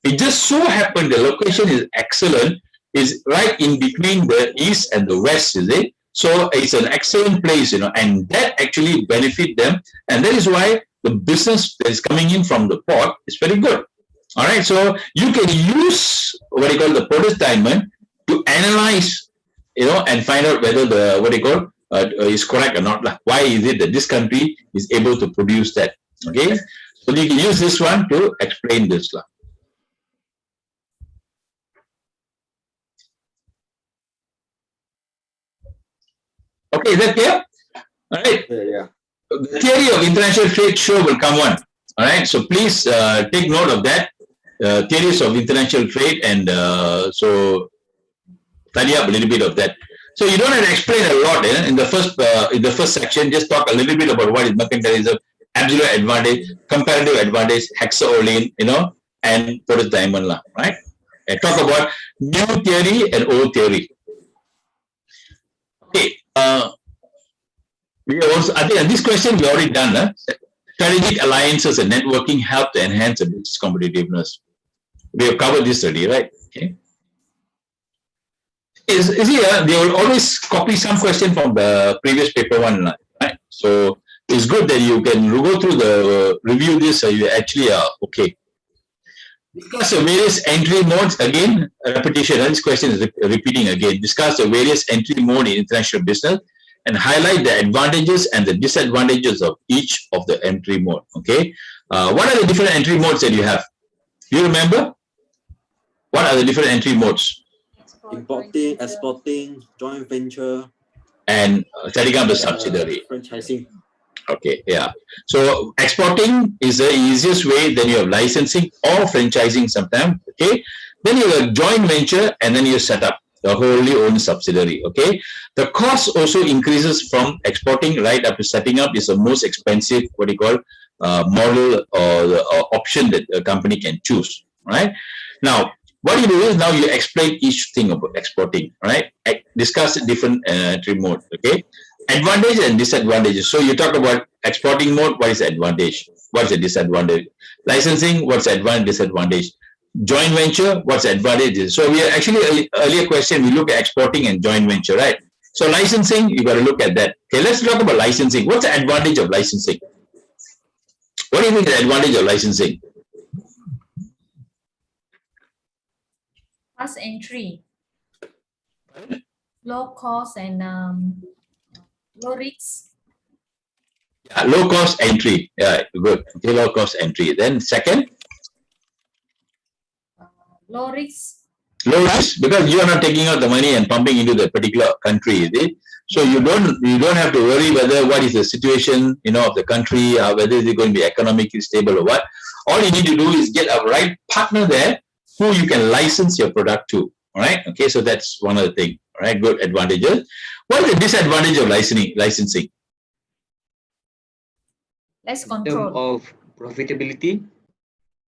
It just so happened the location is excellent, is right in between the east and the west, is it? So it's an excellent place, and that actually benefit them. And that is why the business that is coming in from the port is very good. All right. So you can use what you call the Porter's diamond to analyze, and find out whether the, is correct or not. Why is it that this country is able to produce that? Okay. So you can use this one to explain this. Okay, is that clear? All right. Yeah. The theory of international trade show will come on. All right. So please take note of that. Theories of international trade, and so study up a little bit of that. So you don't have to explain a lot in the first section. Just talk a little bit about what is mercantilism, absolute advantage, comparative advantage, hexaolane, and Porter's diamond, right? And talk about new theory and old theory. Okay. We also, I think this question we already done. Strategic alliances and networking help to enhance the business competitiveness. We have covered this already, right? Okay. Is here they will always copy some question from the previous paper one, right? So it's good that you can go through the review this, so you actually are okay. Discuss the various entry modes. Again, repetition. This question is repeating again. Discuss the various entry mode in international business and highlight the advantages and the disadvantages of each of the entry mode. Okay. What are the different entry modes that you have? Do you remember? What are the different entry modes? Importing, exporting, joint venture, and setting up the subsidiary. Franchising. Okay, yeah. So exporting is the easiest way. Then you have licensing or franchising sometimes. Okay. Then you have joint venture, and then you set up the wholly owned subsidiary. Okay. The cost also increases from exporting right up to setting up. Is the most expensive, what you call, model or the option that a company can choose. Right. Now, what you do is now you explain each thing about exporting. Right. Discuss different entry mode. Okay. Advantage and disadvantages. So you talk about exporting mode. What is the advantage? What is the disadvantage? Licensing. What's the advantage, disadvantage? Joint venture. What's the advantages? So we are actually earlier question. We look at exporting and joint venture, right? So licensing, you got to look at that. Okay, let's talk about licensing. What's the advantage of licensing? What do you think is the advantage of licensing? Fast entry, low cost, and low risks. Yeah, low cost entry. Yeah, good. Okay, low cost entry. Then second, low risk. Low risk, because you are not taking out the money and pumping into the particular country, is it? So you don't have to worry whether what is the situation, of the country, whether is it going to be economically stable or what. All you need to do is get a right partner there who you can license your product to. All right. Okay. So that's one of the things. All right. Good advantages. What is the disadvantage of licensing? Less In terms control. of profitability,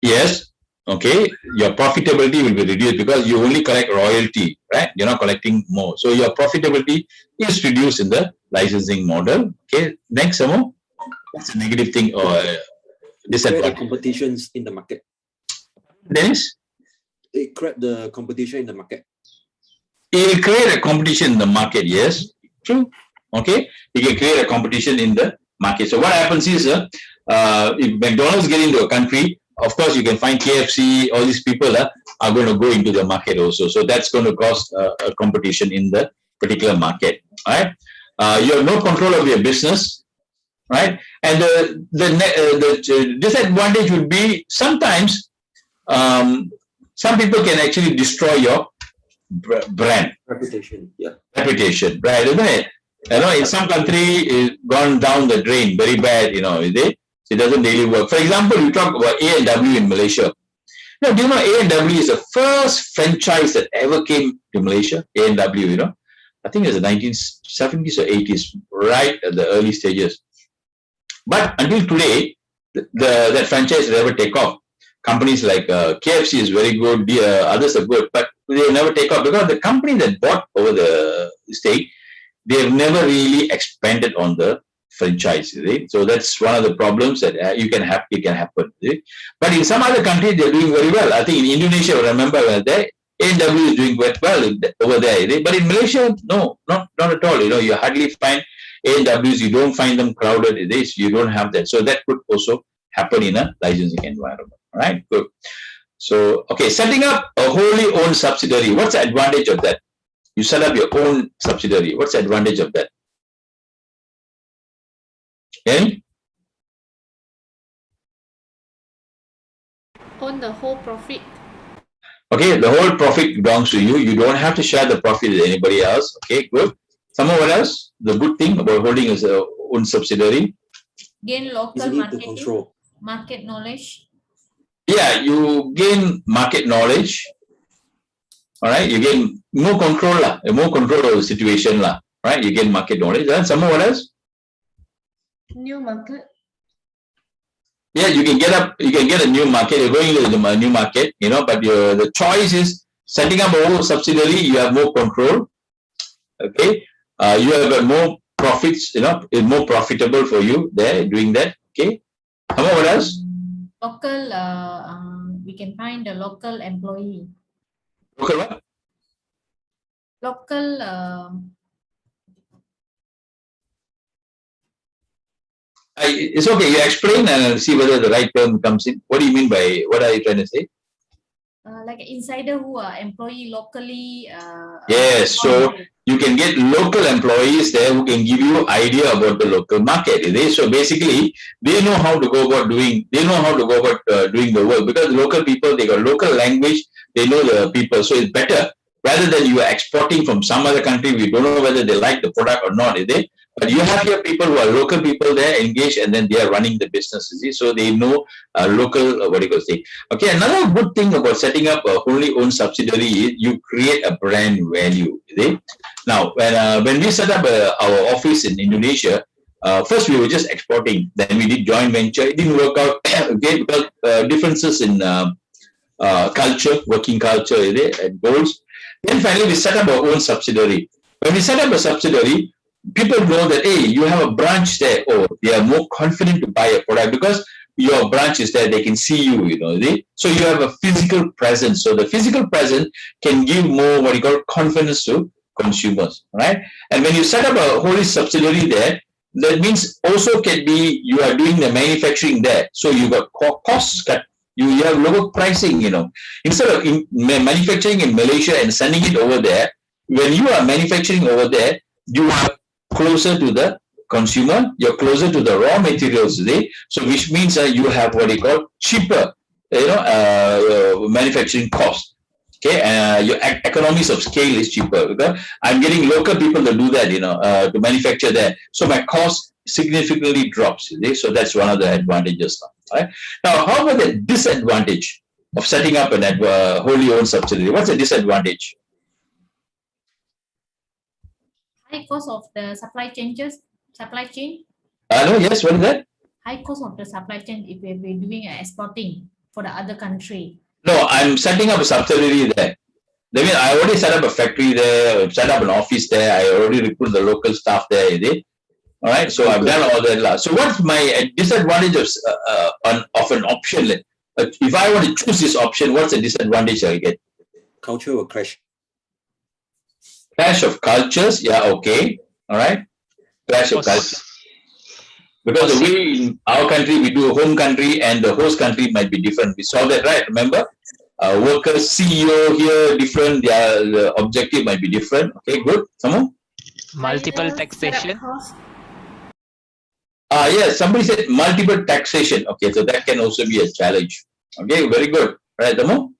Yes. Okay. Your profitability will be reduced because you only collect royalty, right? You're not collecting more. So your profitability is reduced in the licensing model. Okay. Next, Samo. That's a negative thing or Create disadvantage. competitions in the market. Dennis? It create the competition in the market. It will create a competition in the market. Yes. True. Okay. You can create a competition in the market. So what happens is, if McDonald's get into a country, of course, you can find KFC, all these people are going to go into the market also. So that's going to cause a competition in the particular market. All right. You have no control of your business, right? And the disadvantage would be sometimes some people can actually destroy your brand. Reputation. Yeah. Reputation, right? Isn't it? In some country, it's gone down the drain very bad, is it? It doesn't really work. For example, you talk about A&W in Malaysia. Now, do you know A&W is the first franchise that ever came to Malaysia? A&W, I think it was the 1970s or 80s, right at the early stages. But until today, that franchise never take off. Companies like KFC is very good, others are good, but they never take off because the company that bought over the state, they have never really expanded on the franchise. Right? So that's one of the problems that it can happen. Right? But in some other countries, they're doing very well. I think in Indonesia, remember there, A&W is doing quite well over there. Right? But in Malaysia, no, not at all. You hardly find A&Ws. You don't find them crowded. You don't have that. So that could also happen in a licensing environment. All right, good. So, okay, setting up a wholly owned subsidiary. What's the advantage of that? You set up your own subsidiary. What's the advantage of that? Okay? Own the whole profit. Okay, the whole profit belongs to you. You don't have to share the profit with anybody else. Okay, good. What else? The good thing about holding a own subsidiary. Gain local Easily to marketing, control. market knowledge. Yeah, you gain market knowledge. All right, you gain more control, more control of the situation, right? You gain market knowledge. And what else? New market. Yeah, you can get a new market. You're going to the new market, but the choice is setting up a whole subsidiary. You have more control. Okay, you have more profits. It's more profitable for you there doing that. Okay, what else? Local, we can find a local employee. Local what? Local, It's okay. You explain and I'll see whether the right term comes in. What do you mean by, what are you trying to say? like an insider who are employee locally. Yes, so you can get local employees there who can give you idea about the local market. So basically, they know how to go about doing. They know how to go about doing the work because the local people, they got local language. They know the people, so it's better rather than you are exporting from some other country. We don't know whether they like the product or not. But you have here people who are local people there engaged, and then they are running the business. So they know local. What do you say? Okay, another good thing about setting up a wholly owned subsidiary is you create a brand value. Now, when we set up our office in Indonesia, first we were just exporting. Then we did joint venture. It didn't work out again because differences in culture, working culture, and goals. Then finally we set up our own subsidiary. When we set up a subsidiary, people know that, hey, you have a branch there. Oh, they are more confident to buy a product because your branch is there. They can see you, So you have a physical presence. So the physical presence can give more what you call confidence to consumers, right? And when you set up a wholly subsidiary there, that means also can be you are doing the manufacturing there. So you got costs cut. You have lower pricing, Instead of manufacturing in Malaysia and sending it over there, when you are manufacturing over there, you are closer to the consumer, you're closer to the raw materials today. So which means you have what you call cheaper, manufacturing cost. Okay, your economies of scale is cheaper because I'm getting local people to do that, to manufacture there. So my cost significantly drops. So that's one of the advantages. Right? Now, how about the disadvantage of setting up a wholly owned subsidiary? What's the disadvantage? High cost of the supply chain. No, yes, what is that? High cost of the supply chain if we're doing exporting for the other country. No, I'm setting up a subsidiary there. That means I already set up a factory there, set up an office there. I already recruit the local staff there. All right, so I've done all that. So what's my disadvantage of an option? If I want to choose this option, what's the disadvantage I'll get? Culture will crash. Clash of cultures, yeah, okay, all right. Clash of cultures. Because the way in our country we do a home country and the host country might be different. We saw that, right? Remember, workers, CEO here different. The objective might be different. Okay, good. Someone? Multiple taxation. Yes, somebody said multiple taxation. Okay, so that can also be a challenge. Okay, very good. Right, Tamo?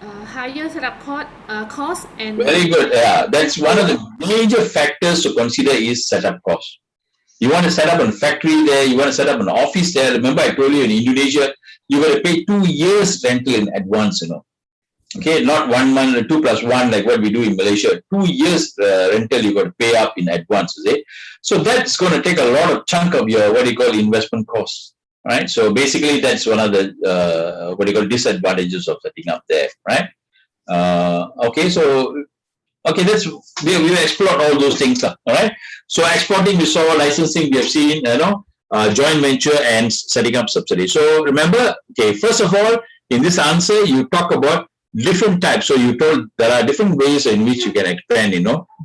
Higher setup cost and very good. Yeah, that's one of the major factors to consider is setup cost. You want to set up a factory there, you want to set up an office there. Remember, I told you in Indonesia, you got to pay 2 years rental in advance, Okay, not 1 month, 2+1 like what we do in Malaysia. 2 years rental you got to pay up in advance, you see. So that's going to take a lot of chunk of your what you call investment costs, right? So basically that's one of the what you call disadvantages of setting up there, right? Okay, so okay, we will explore all those things, all right? So exporting we saw, licensing we have seen, joint venture and setting up subsidy. So remember, okay, first of all, in this answer you talk about different types. So you told there are different ways in which you can expand,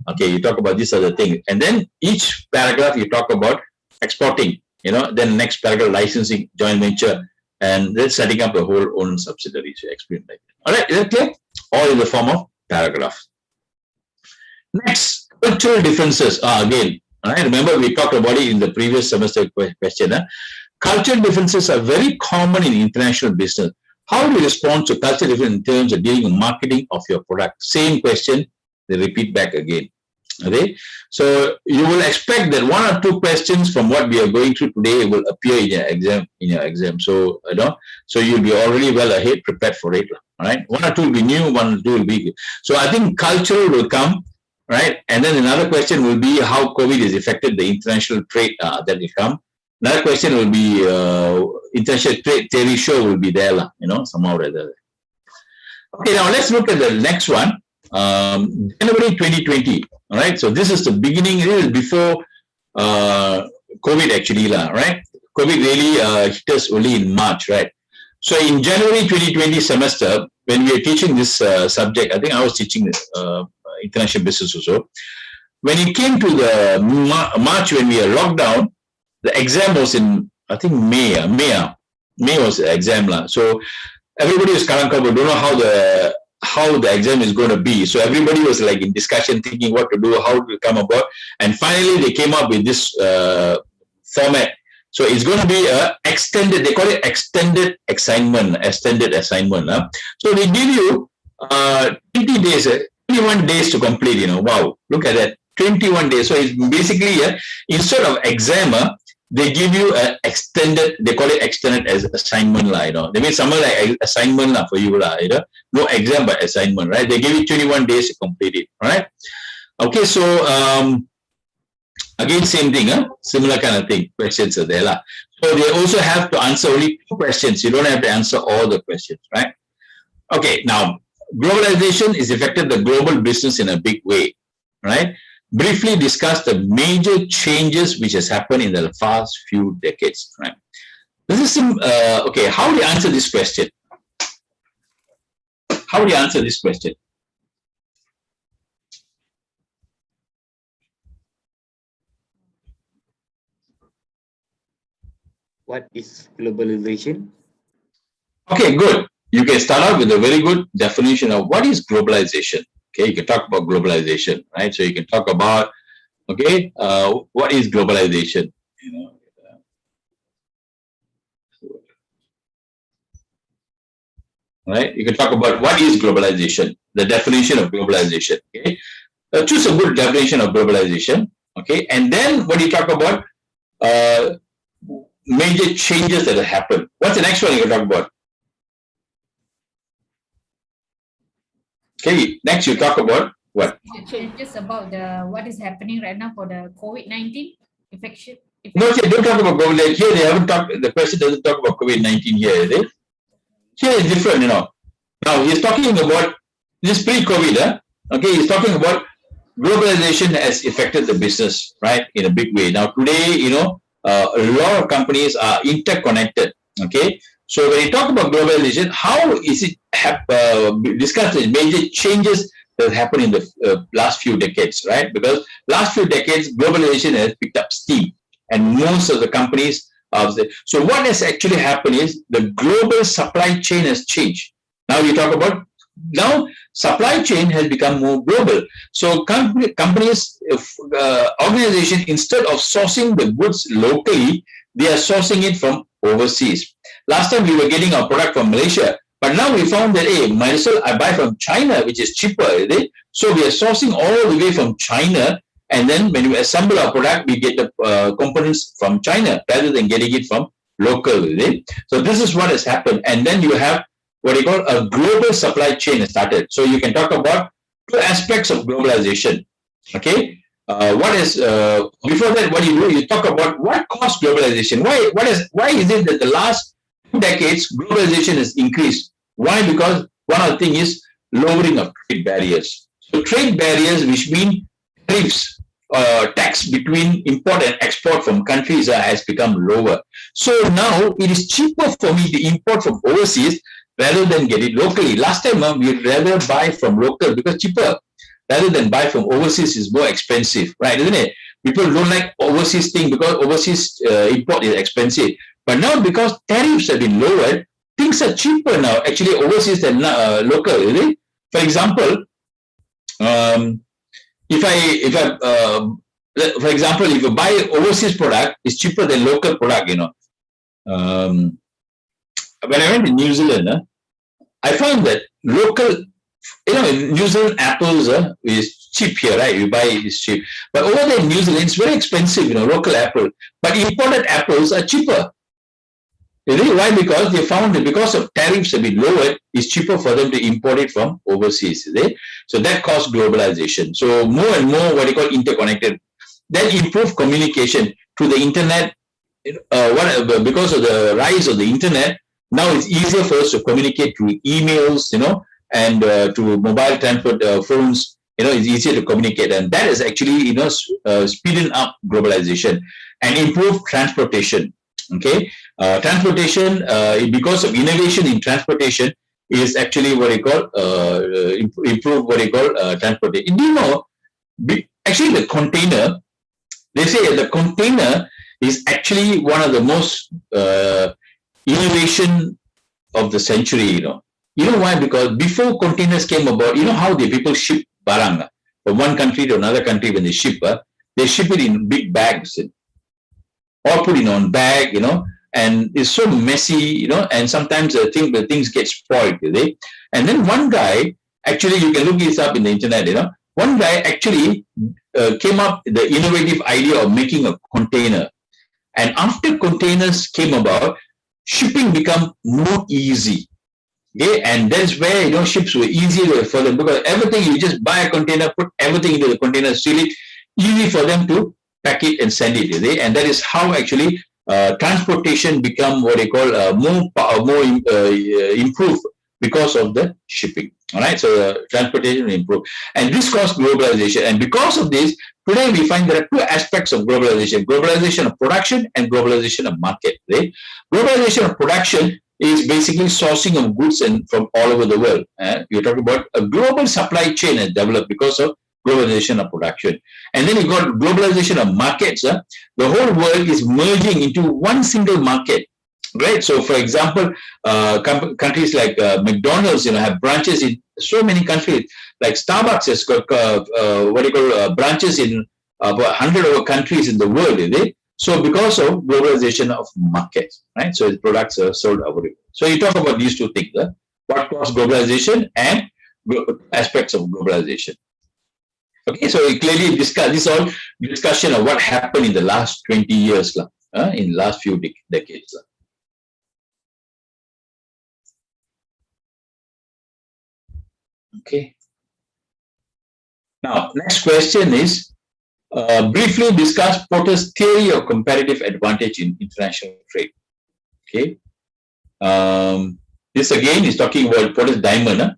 okay, you talk about these other things, and then each paragraph you talk about exporting, then next paragraph licensing, joint venture, and then setting up a whole own subsidiary. So explain like that. All right, is that clear? All in the form of paragraph. Next, cultural differences are again. All right, remember we talked about it in the previous semester question. Cultural differences are very common in international business. How do you respond to cultural difference in terms of dealing with marketing of your product? Same question, they repeat back again. Okay, so you will expect that 1 or 2 questions from what we are going through today will appear in your exam. So so you'll be already well ahead, prepared for it. All right, 1 or 2 will be new, 1 or 2 will be. So I think cultural will come, right? And then another question will be how COVID has affected the international trade that will come. Another question will be international trade theory show will be there, somehow or other. Okay, now let's look at the next one. January 2020. All right, so this is the beginning. This is before COVID actually, right? COVID really hit us only in March, right? So in January 2020 semester, when we were teaching this subject, I think I was teaching international business also. When it came to the March when we were locked down, the exam was in, I think, May was the exam. So everybody was don't know how the exam is going to be. So everybody was like in discussion, thinking what to do, how to come about. And finally, they came up with this format. So it's going to be a extended, they call it extended assignment. So they give you 20 days, 21 days to complete, Wow, look at that. 21 days. So it's basically, instead of exam, they give you an extended, they call it extended as assignment, They mean something like assignment for you, no exam but assignment, right? They give you 21 days to complete it, right? Okay, so again, same thing, similar kind of thing. Questions are there, So they also have to answer only 2 questions. You don't have to answer all the questions, right? Okay, now globalization has affected the global business in a big way, right? Briefly discuss the major changes which has happened in the past few decades. Right? This is okay. How do you answer this question? How do you answer this question? What is globalization? Okay, good. You can start out with a very good definition of what is globalization. Okay, you can talk about globalization, right? So you can talk about, okay, what is globalization? Right? You can talk about what is globalization, the definition of globalization. Okay, choose a good definition of globalization. Okay, and then when you talk about major changes that have happened, what's the next one you can talk about? Okay, next you talk about what? Just about what is happening right now for the COVID-19 infection. No, don't talk about COVID. Here they haven't talked. The question doesn't talk about COVID-19 here, is it? Here is different, Now he's talking about this pre-COVID. Okay, he's talking about globalization has affected the business, right, in a big way. Now today, a lot of companies are interconnected. Okay. So when you talk about globalization, how is it discussed the major changes that happened in the last few decades, right? Because last few decades, globalization has picked up steam, and most of the companies so what has actually happened is the global supply chain has changed. Now you talk about supply chain has become more global. So companies, organizations, instead of sourcing the goods locally, they are sourcing it from overseas. Last time we were getting our product from Malaysia, but now we found that, hey, might as well I buy from China, which is cheaper. So we are sourcing all the way from China, and then when we assemble our product, we get the components from China rather than getting it from local. So this is what has happened. And then you have what you call a global supply chain is started. So you can talk about two aspects of globalization. Okay, what is before that? What you do? You talk about what caused globalization. Why is it that the last 2 decades globalization has increased? Why? Because one of the things is lowering of trade barriers. So trade barriers, which mean tariffs, tax between import and export from countries has become lower. So now it is cheaper for me to import from overseas rather than get it locally. Last time we'd rather buy from local because cheaper rather than buy from overseas is more expensive, right? Isn't it? People don't like overseas thing because overseas import is expensive. But now because tariffs have been lowered, things are cheaper now actually overseas than local, is it? For example, for example, if you buy overseas product, it's cheaper than local product, you know. When I went to New Zealand, I found that local, you know, in New Zealand apples is cheap here, right? You buy it, it's cheap. But over there in New Zealand, it's very expensive, you know, local apple. But imported apples are cheaper. Really? Why? Because they found that because of tariffs have been lowered, it's cheaper for them to import it from overseas. So that caused globalization. So more and more what they call interconnected. Then improved communication through the internet. Because of the rise of the internet, now it's easier for us to communicate through emails, you know, and through mobile transport phones. You know, it's easier to communicate, and that is actually, you know, speeding up globalization and improved transportation. Okay, transportation because of innovation in transportation is actually what you call improve what you call transportation. Do you know? Actually, the container. They say the container is actually one of the most innovation of the century. You know why? Because before containers came about, you know how the people ship barang from one country to another country. When they ship it in big bags. Or put it on bag, you know, and it's so messy, you know, and sometimes the things get spoiled, and then one guy, actually, you can look this up in the internet, you know, one guy actually came up with the innovative idea of making a container. And after containers came about, shipping become more easy. Okay, and that's where, you know, ships were easier for them because everything, you just buy a container, put everything into the container, seal it, easy for them to pack it and send it, and that is how actually transportation become what they call more improved because of the shipping. All right, so transportation improved, and this caused globalization. And because of this, today we find there are two aspects of globalization: globalization of production and globalization of market. Globalization of production is basically sourcing of goods and from all over the world. You're talking about a global supply chain has developed because of globalization of production. And then you got globalization of markets. The whole world is merging into one single market, right? So, for example, countries like McDonald's, you know, have branches in so many countries. Like Starbucks has got branches in about 100 over countries in the world, So, because of globalization of markets, right? So, its products are sold over it. So, you talk about these two things: what caused globalization and aspects of globalization. Okay, so we clearly discuss this all discussion of what happened in the last 20 years, in the last few decades. Okay. Now, next question is briefly discuss Porter's theory of comparative advantage in international trade. Okay. This again is talking about Porter's diamond.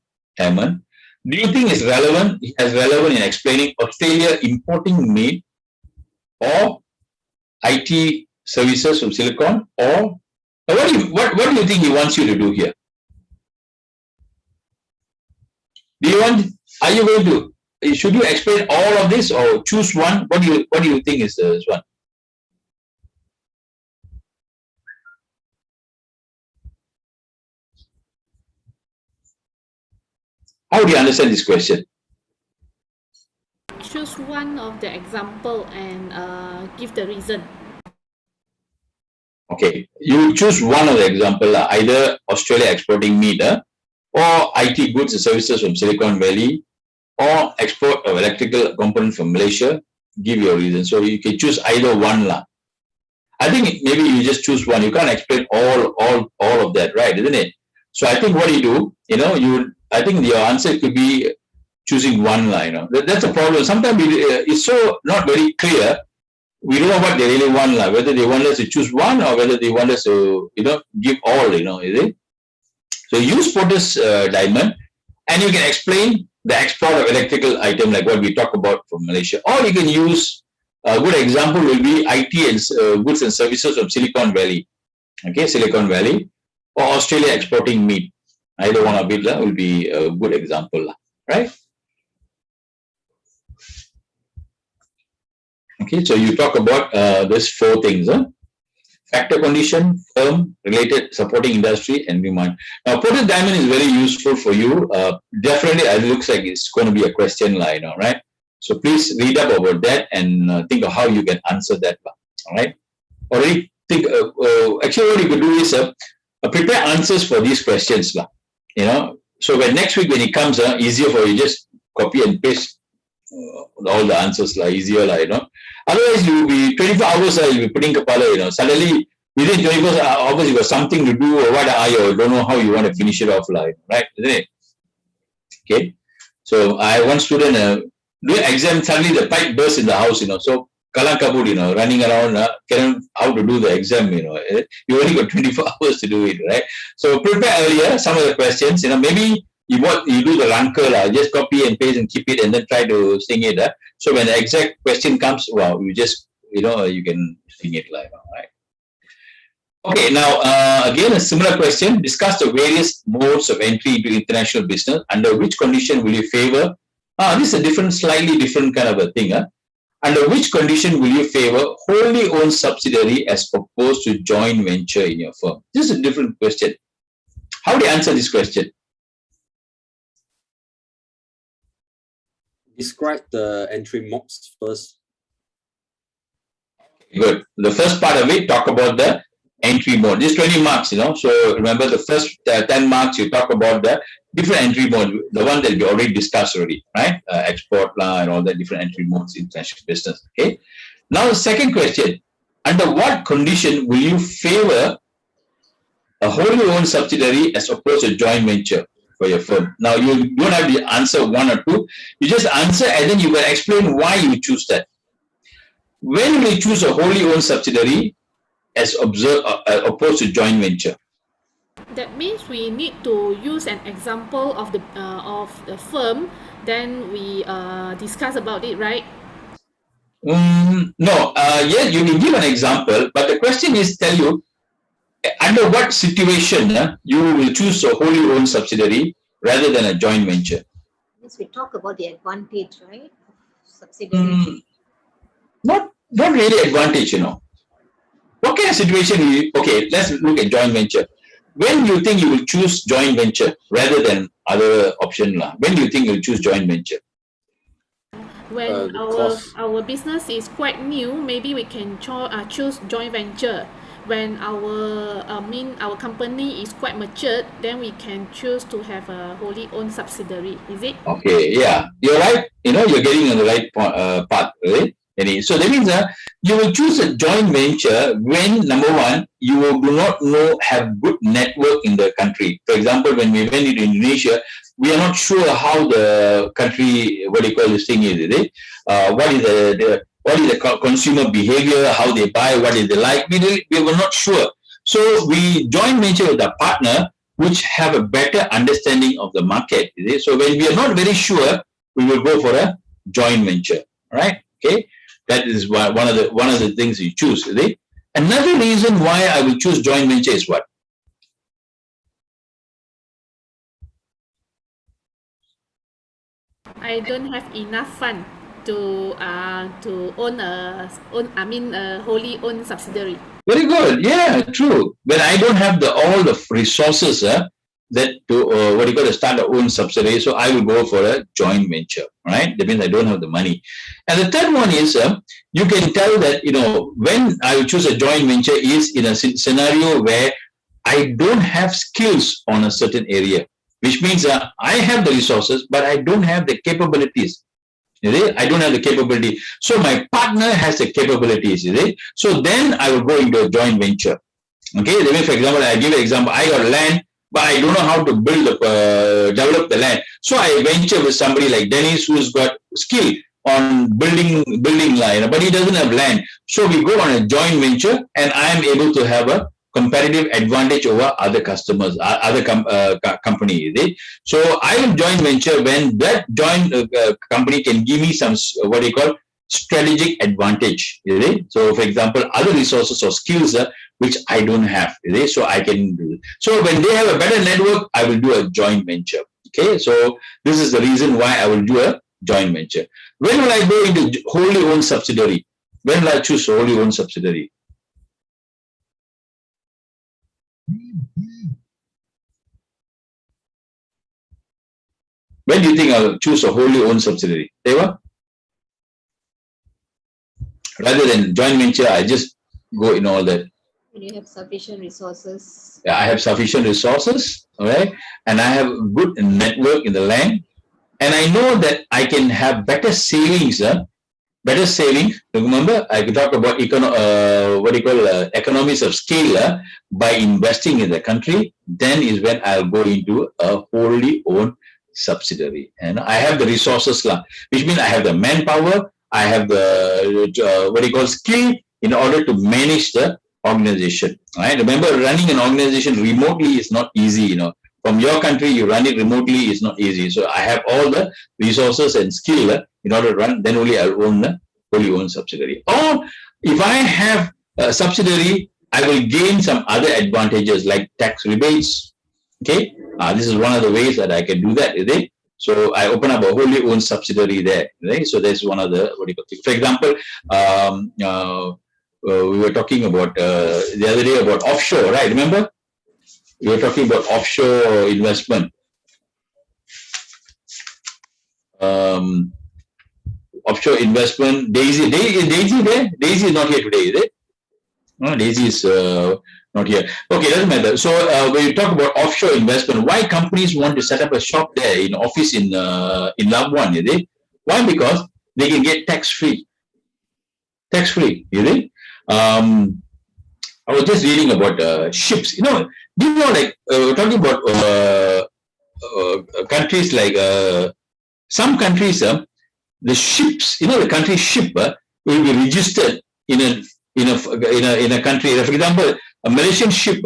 Do you think it's relevant? It is relevant in explaining Australia importing made or IT services from Silicon, or what do you think he wants you to do here? Are you going to? Should you explain all of this or choose one? What do you think is this one? How do you understand this question? Choose one of the example and give the reason. Okay, you choose one of the example, either Australia exporting meat, or IT goods and services from Silicon Valley, or export of electrical component from Malaysia. Give your reason. So you can choose either one. I think maybe you just choose one. You can't explain all of that, right? Isn't it? So I think what you do, I think your answer could be choosing one line. That's a problem. Sometimes it's so not very clear. We don't know what they really want, whether they want us to choose one or whether they want us to, give all, is it? So use Porter's diamond, and you can explain the export of electrical item like what we talk about from Malaysia. Or you can use, a good example will be IT and goods and services from Silicon Valley. Okay, Silicon Valley, or Australia exporting meat. Either one of it will be a good example, right? Okay, so you talk about these 4 things. Factor, condition, firm, related, supporting industry, and demand. Now, Porter's diamond is very useful for you. Definitely, it looks like it's going to be a question line, all right? So please read up about that and think of how you can answer that, all right? Already think, actually what you could do is prepare answers for these questions, So when next week when it comes, easier for you, just copy and paste all the answers, easier, Otherwise, you will be 24 hours, you'll be putting kapala, Suddenly, within 24 hours, you got something to do, or what are you, don't know how you want to finish it off, right? Isn't it? Okay. So, I have one student doing exam, suddenly the pipe burst in the house, So, kalang kabut, running around, how to do the exam, You only got 24 hours to do it, right? So, prepare earlier some of the questions, maybe you do the ranker, just copy and paste and keep it and then try to sing it. So when the exact question comes, wow, you just, you can sing it live, right? Okay, now, again, a similar question. Discuss the various modes of entry into international business. Under which condition will you favor? This is a slightly different kind of a thing. Under which condition will you favor wholly owned subsidiary as opposed to joint venture in your firm? This is a different question. How do you answer this question? Describe the entry modes first. Good. The first part of it, talk about the entry mode. This 20 marks, So remember the first 10 marks, you talk about the different entry mode, the one that we already discussed already, right? Export and all the different entry modes in international business. Okay. Now the second question, under what condition will you favor a wholly owned subsidiary as opposed to joint venture for your firm? Now you don't have to answer 1 or 2. You just answer and then you can explain why you choose that. When will you choose a wholly owned subsidiary as opposed to joint venture? That means we need to use an example of the firm. Then we discuss about it, right? No. Yes, you can give an example, but the question is tell you under what situation you will choose a wholly owned subsidiary rather than a joint venture. Yes, we talk about the advantage, right? Subsidiary. Not really advantage, What kind of situation okay, let's look at joint venture. When do you think you will choose joint venture rather than other option? When do you think you'll choose joint venture? When our business is quite new, maybe we can choose joint venture. When our company is quite matured, then we can choose to have a wholly owned subsidiary. Is it? Okay, yeah, you're right. You're getting on the right path, right? So that means you will choose a joint venture when, number one, you do not have good network in the country. For example, when we went into Indonesia, we are not sure how the country, what do you call this thing is it? What is the consumer behavior, how they buy, what is they like. We were not sure. So we joint venture with a partner which have a better understanding of the market. So when we are not very sure, we will go for a joint venture, right? Okay. That is one of the things you choose. Another reason why I will choose joint venture is what? I don't have enough fund to own a wholly owned subsidiary. Very good. Yeah, true. When I don't have all the resources to start a own subsidiary, so I will go for a joint venture, right? That means I don't have the money. And the third one is you can tell that when I will choose a joint venture is in a scenario where I don't have skills on a certain area, which means I have the resources, but I don't have the capabilities. I don't have the capability. So my partner has the capabilities. So then I will go into a joint venture. Okay, for example, I give an example. I got land, but I don't know how to develop the land. So I venture with somebody like Dennis, who's got skill on building land, but he doesn't have land. So we go on a joint venture, and I am able to have a competitive advantage over other customers, other company. Right? So I will joint venture when that joint company can give me some what do you call strategic advantage. Right? So, for example, other resources or skills which I don't have. Right? So I can do. So when they have a better network, I will do a joint venture. Okay, so this is the reason why I will do a joint venture. When will I go into wholly owned subsidiary? When will I choose wholly owned subsidiary? When do you think I'll choose a wholly owned subsidiary? Eva? Rather than joint venture, I just go in all that. When you have sufficient resources. Yeah, I have sufficient resources, all right, and I have a good network in the land, and I know that I can have better savings. Better savings. Remember, I could talk about economies of scale by investing in the country. Then is when I'll go into a wholly owned subsidiary, and I have the resources, which means I have the manpower, I have the skill in order to manage the organization. Right? Remember, running an organization remotely is not easy. From your country, you run it remotely is not easy. So I have all the resources and skill in order to run. Then only I'll own the wholly owned subsidiary. Or if I have a subsidiary, I will gain some other advantages like tax rebates. Okay, this is one of the ways that I can do that. Right? So I open up a wholly owned subsidiary there. Right? So that's one of the For example, we were talking about the other day about offshore, right? Remember? We were talking about offshore investment. Offshore investment. Daisy there? Daisy is not here today, is it? No, Daisy is not here. Okay, doesn't matter. So when you talk about offshore investment, why companies want to set up a shop there, in office in Labuan, is it? Why? Because they can get tax-free. Tax-free, is it? I was just reading about ships. Do you know, like, we're talking about countries like some countries, the ships, the country ship will be registered in a country. For example, a Malaysian ship,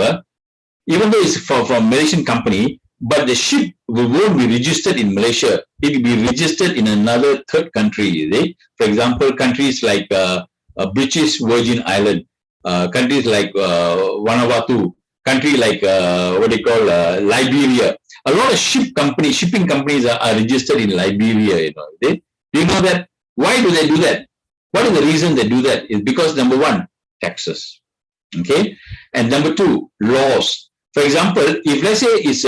even though it's from Malaysian company, but the ship won't be registered in Malaysia. It will be registered in another third country. Right? For example, countries like British Virgin Island, countries like Vanuatu, country like Liberia. A lot of shipping companies are registered in Liberia. Do you know that? Why do they do that? What is the reason they do that? Is because number one, taxes. Okay, and number two, laws. For example, if let's say it's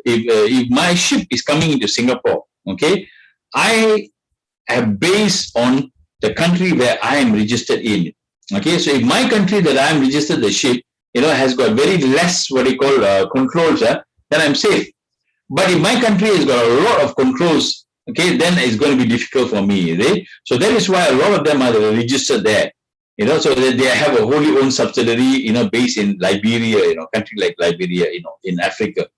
if my ship is coming into Singapore, okay, I am based on the country where I am registered in. Okay, so if my country that I am registered the ship, has got very less controls, then I'm safe. But if my country has got a lot of controls, okay, then it's going to be difficult for me. Right? So that is why a lot of them are registered there. So that they have a wholly owned subsidiary, based in Liberia, country like Liberia, in Africa.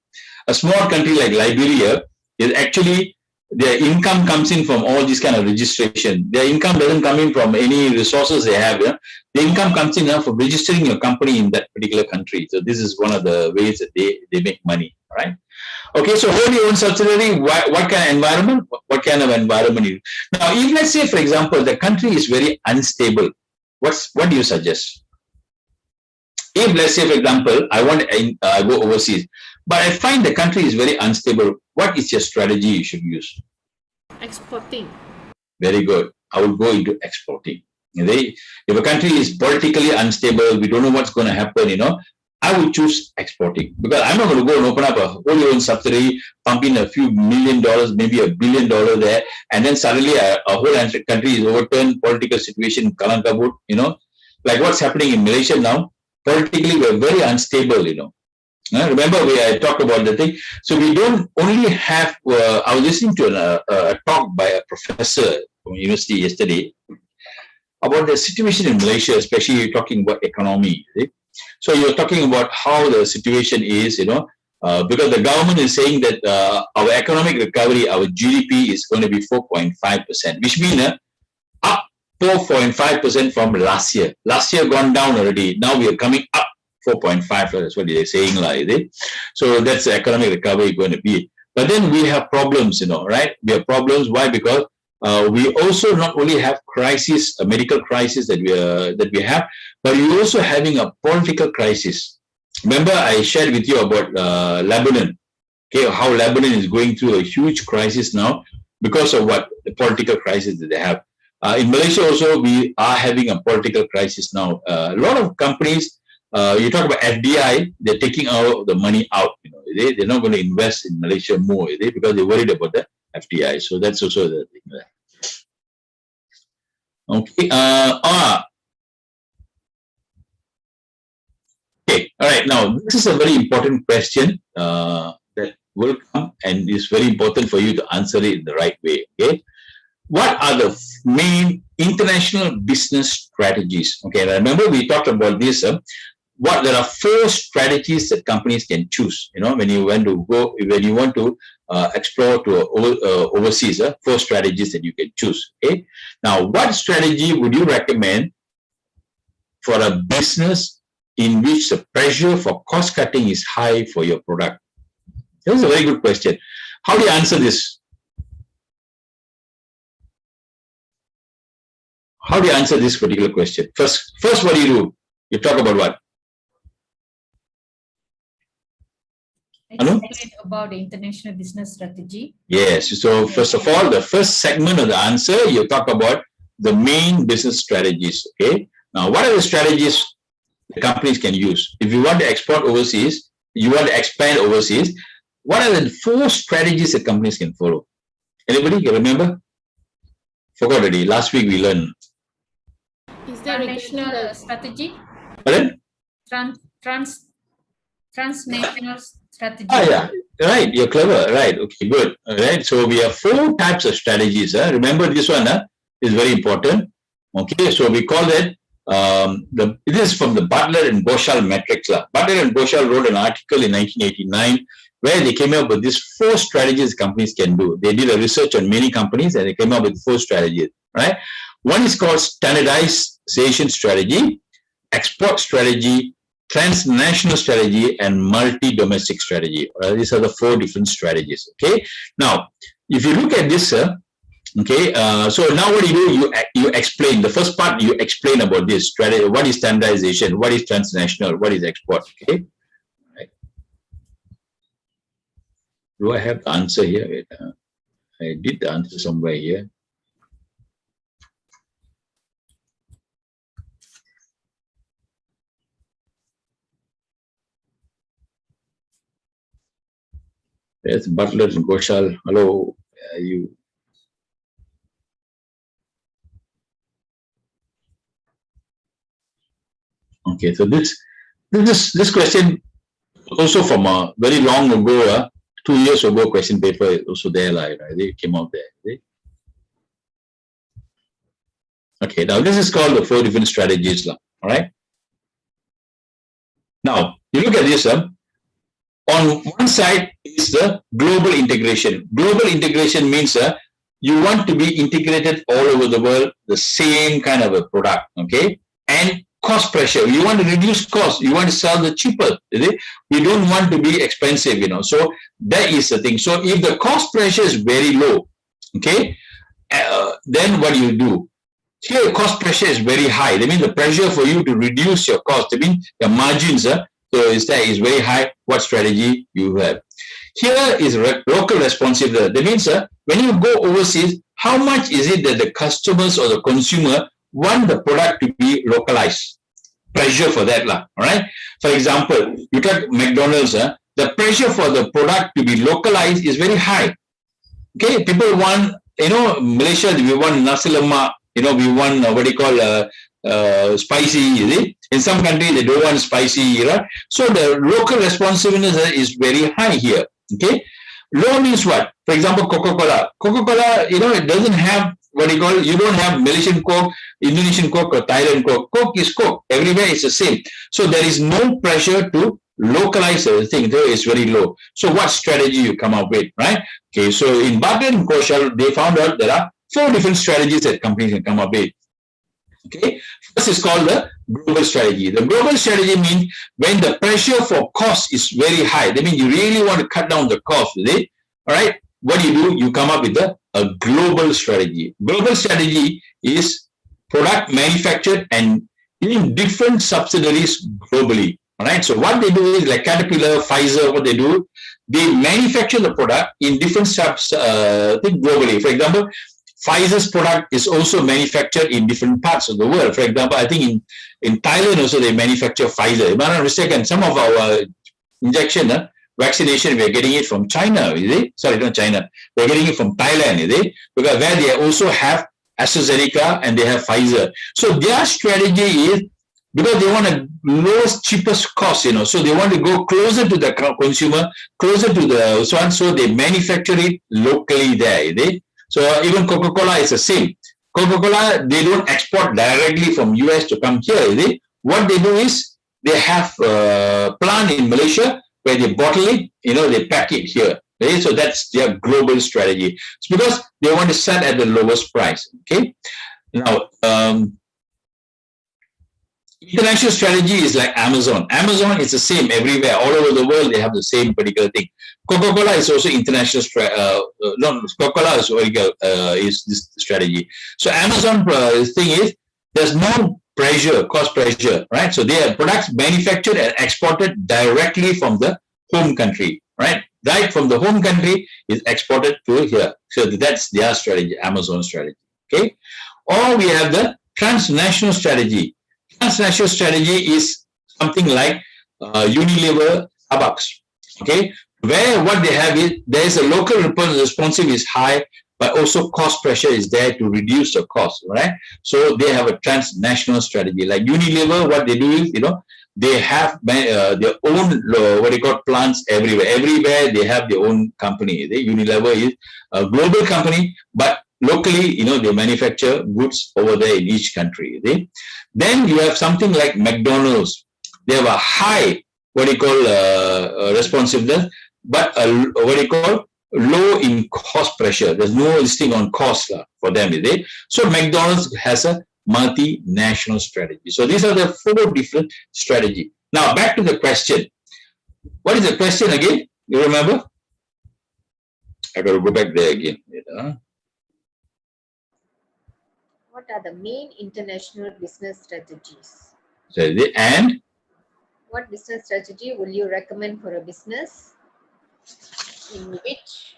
A small country like Liberia is actually, their income comes in from all this kind of registration. Their income doesn't come in from any resources they have. The income comes in from registering your company in that particular country. So this is one of the ways that they make money. All right. Okay, so wholly owned subsidiary, what kind of environment? What kind of environment? Now, if let's say, for example, the country is very unstable, what do you suggest? If let's say, for example, I want to go overseas, but I find the country is very unstable, what is your strategy you should use? Exporting. Very good. I will go into exporting. If a country is politically unstable, we don't know what's going to happen, I will choose exporting, because I'm not going to go and open up a wholly owned subsidiary, pump in a few $1 million, maybe $1 billion there, and then suddenly a whole country is overturned, political situation, Kalangkabut, like what's happening in Malaysia now. Politically, we're very unstable, Remember, I talked about the thing. So we don't only have, I was listening to a talk by a professor from university yesterday about the situation in Malaysia, especially talking about economy. Right? So you're talking about how the situation is, because the government is saying that our economic recovery, our GDP is going to be 4.5%, which means up 4.5% from last year. Last year gone down already. Now we are coming up 4.5. That's what they're saying, like, so that's the economic recovery going to be. But then we have problems, right? We have problems. Why? Because we also not only have crisis, a medical crisis that we have, but we're also having a political crisis. Remember, I shared with you about Lebanon. Okay, how Lebanon is going through a huge crisis now because of what the political crisis that they have. In Malaysia also, we are having a political crisis now. A lot of companies, you talk about FDI, they're taking out the money out. They're not going to invest in Malaysia more, because they're worried about the FDI. So that's also the thing there. Okay. Okay. All right. Now, this is a very important question that will come, and it's very important for you to answer it in the right way. Okay. What are the main international business strategies? Okay. Remember, we talked about this. There are 4 strategies that companies can choose. When you want to explore to overseas, 4 strategies that you can choose. Okay. Now, what strategy would you recommend for a business in which the pressure for cost cutting is high for your product? That's a very good question. How do you answer this? How do you answer this particular question? First, what do? You talk about what? Explain about the international business strategy. Yes. So first of all, the first segment of the answer, you talk about the main business strategies. Okay. Now, what are the strategies the companies can use? If you want to export overseas, you want to expand overseas, what are the 4 strategies that companies can follow? Anybody can remember? Forgot already. Last week we learned. Is there a national strategy? Pardon? Transnational strategy. Yeah. Right. You're clever. Right. Okay, good. All right. So we have 4 types of strategies. Remember this one is very important. Okay. So we call it, this is from the Butler and Goshal metrics. Butler and Goshal wrote an article in 1989 where they came up with these 4 strategies companies can do. They did a research on many companies and they came up with 4 strategies. Right. One is called standardization strategy, export strategy, transnational strategy, and multi-domestic strategy. These are the 4 different strategies. Okay. Now, if you look at this, okay. So now what do? You explain the first part. You explain about this strategy. What is standardization? What is transnational? What is export? Okay. Right. Do I have the answer here? Wait, I did the answer somewhere here. Yes, Butler and Goshal. Hello, you. Okay, so this question also from a very long ago, 2 years ago question paper also there, right? They came out there. Right? Okay, now this is called the 4 different strategies. All right. Now you look at this. On one side is the global integration. Global integration means you want to be integrated all over the world, the same kind of a product, okay? And cost pressure. You want to reduce cost. You want to sell the cheaper. We don't want to be expensive, So that is the thing. So if the cost pressure is very low, okay, then what do you do? Here, cost pressure is very high. That means the pressure for you to reduce your cost. That means your margins, so is very high. What strategy you have? Here is local responsiveness. That means when you go overseas, how much is it that the customers or the consumer want the product to be localized? Pressure for that, all right? For example, you take McDonald's, the pressure for the product to be localized is very high. Okay, people want, Malaysia, we want nasi lemak, we want what they call spicy, In some countries, they don't want spicy, right? So the local responsiveness is very high here, okay? Low means what? For example, Coca-Cola. Coca-Cola, it doesn't have what you don't have Malaysian Coke, Indonesian Coke, or Thailand Coke. Coke is Coke. Everywhere it's the same. So there is no pressure to localize everything, though it's very low. So what strategy you come up with, right? Okay, so in Bartlett and Koshal, they found out there are 4 different strategies that companies can come up with. Okay, first is called the global strategy. The global strategy means when the pressure for cost is very high. That means you really want to cut down the cost, is it? All right, what do? You come up with a global strategy. Global strategy is product manufactured and in different subsidiaries globally. All right, so what they do is like Caterpillar, Pfizer, what they do, they manufacture the product in different globally. For example, Pfizer's product is also manufactured in different parts of the world. For example, I think in Thailand also they manufacture Pfizer. If I'm not mistaken, some of our injection, vaccination, we are getting it from China, is it? Sorry, not China. We're getting it from Thailand, is it? Because where they also have AstraZeneca and they have Pfizer. So their strategy is because they want a lowest, cheapest cost, so they want to go closer to the consumer, closer to the one, so they manufacture it locally there, is it? So even Coca-Cola is the same. Coca-Cola, they don't export directly from US to come here, is it? What they do is they have a plant in Malaysia where they bottle it, they pack it here. Okay? So that's their global strategy. It's because they want to sell at the lowest price. Okay. Now, international strategy is like Amazon. Amazon is the same everywhere, all over the world. They have the same particular thing. Coca-Cola is also international. Coca-Cola is this strategy. So Amazon thing is there's no pressure, cost pressure, right? So their products manufactured and exported directly from the home country, right? Right from the home country is exported to here. So that's their strategy, Amazon strategy. Okay. Or we have the transnational strategy. Transnational strategy is something like Unilever, Starbucks. Okay, where what they have is there is a local responsive is high, but also cost pressure is there to reduce the cost, right? So they have a transnational strategy. Like Unilever, what they do is they have their own plants everywhere. Everywhere they have their own company. Unilever is a global company, but locally, they manufacture goods over there in each country. Then you have something like McDonald's. They have a high, responsiveness, but low in cost pressure. There's no listing on cost for them, is it? So McDonald's has a multinational strategy. So these are the 4 different strategies. Now back to the question. What is the question again? You remember? I got to go back there again. What are the main international business strategies? And what business strategy will you recommend for a business in which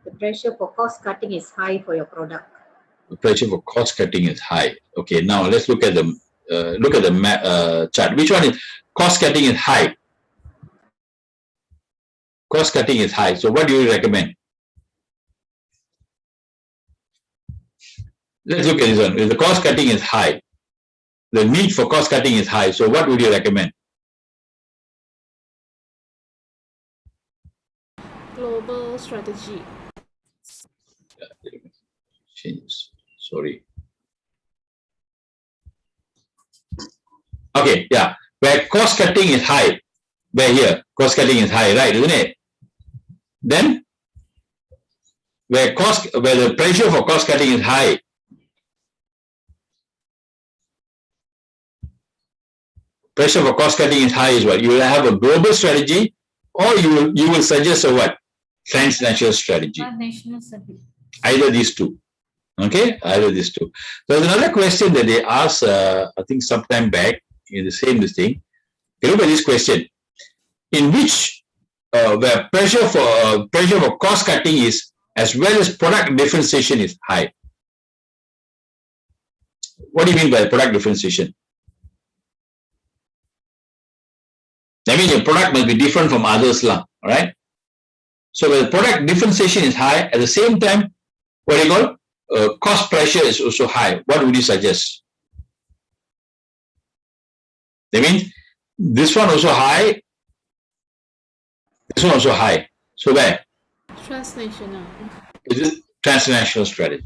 the pressure for cost cutting is high for your product? The pressure for cost cutting is high. Okay, now let's look at the chart. Which one is cost cutting is high? Cost cutting is high. So what do you recommend? Let's look at this one. If the cost cutting is high, the need for cost cutting is high. So what would you recommend? Global strategy. Change. Sorry. Okay, yeah. Where cost cutting is high, where here cost cutting is high, right? Isn't it? Then where the pressure for cost cutting is high, pressure for cost cutting is high as well. You will have a global strategy, or you will suggest a what? Transnational strategy. Either these two. Okay, either these two. There's another question that they asked, I think sometime back in the same thing. You look at this question. In which where pressure for cost cutting is as well as product differentiation is high. What do you mean by product differentiation? I mean your product must be different from others, all right? So when the product differentiation is high, at the same time, cost pressure is also high. What would you suggest? That means this one also high, this one also high. So where? Transnational. It is transnational strategy.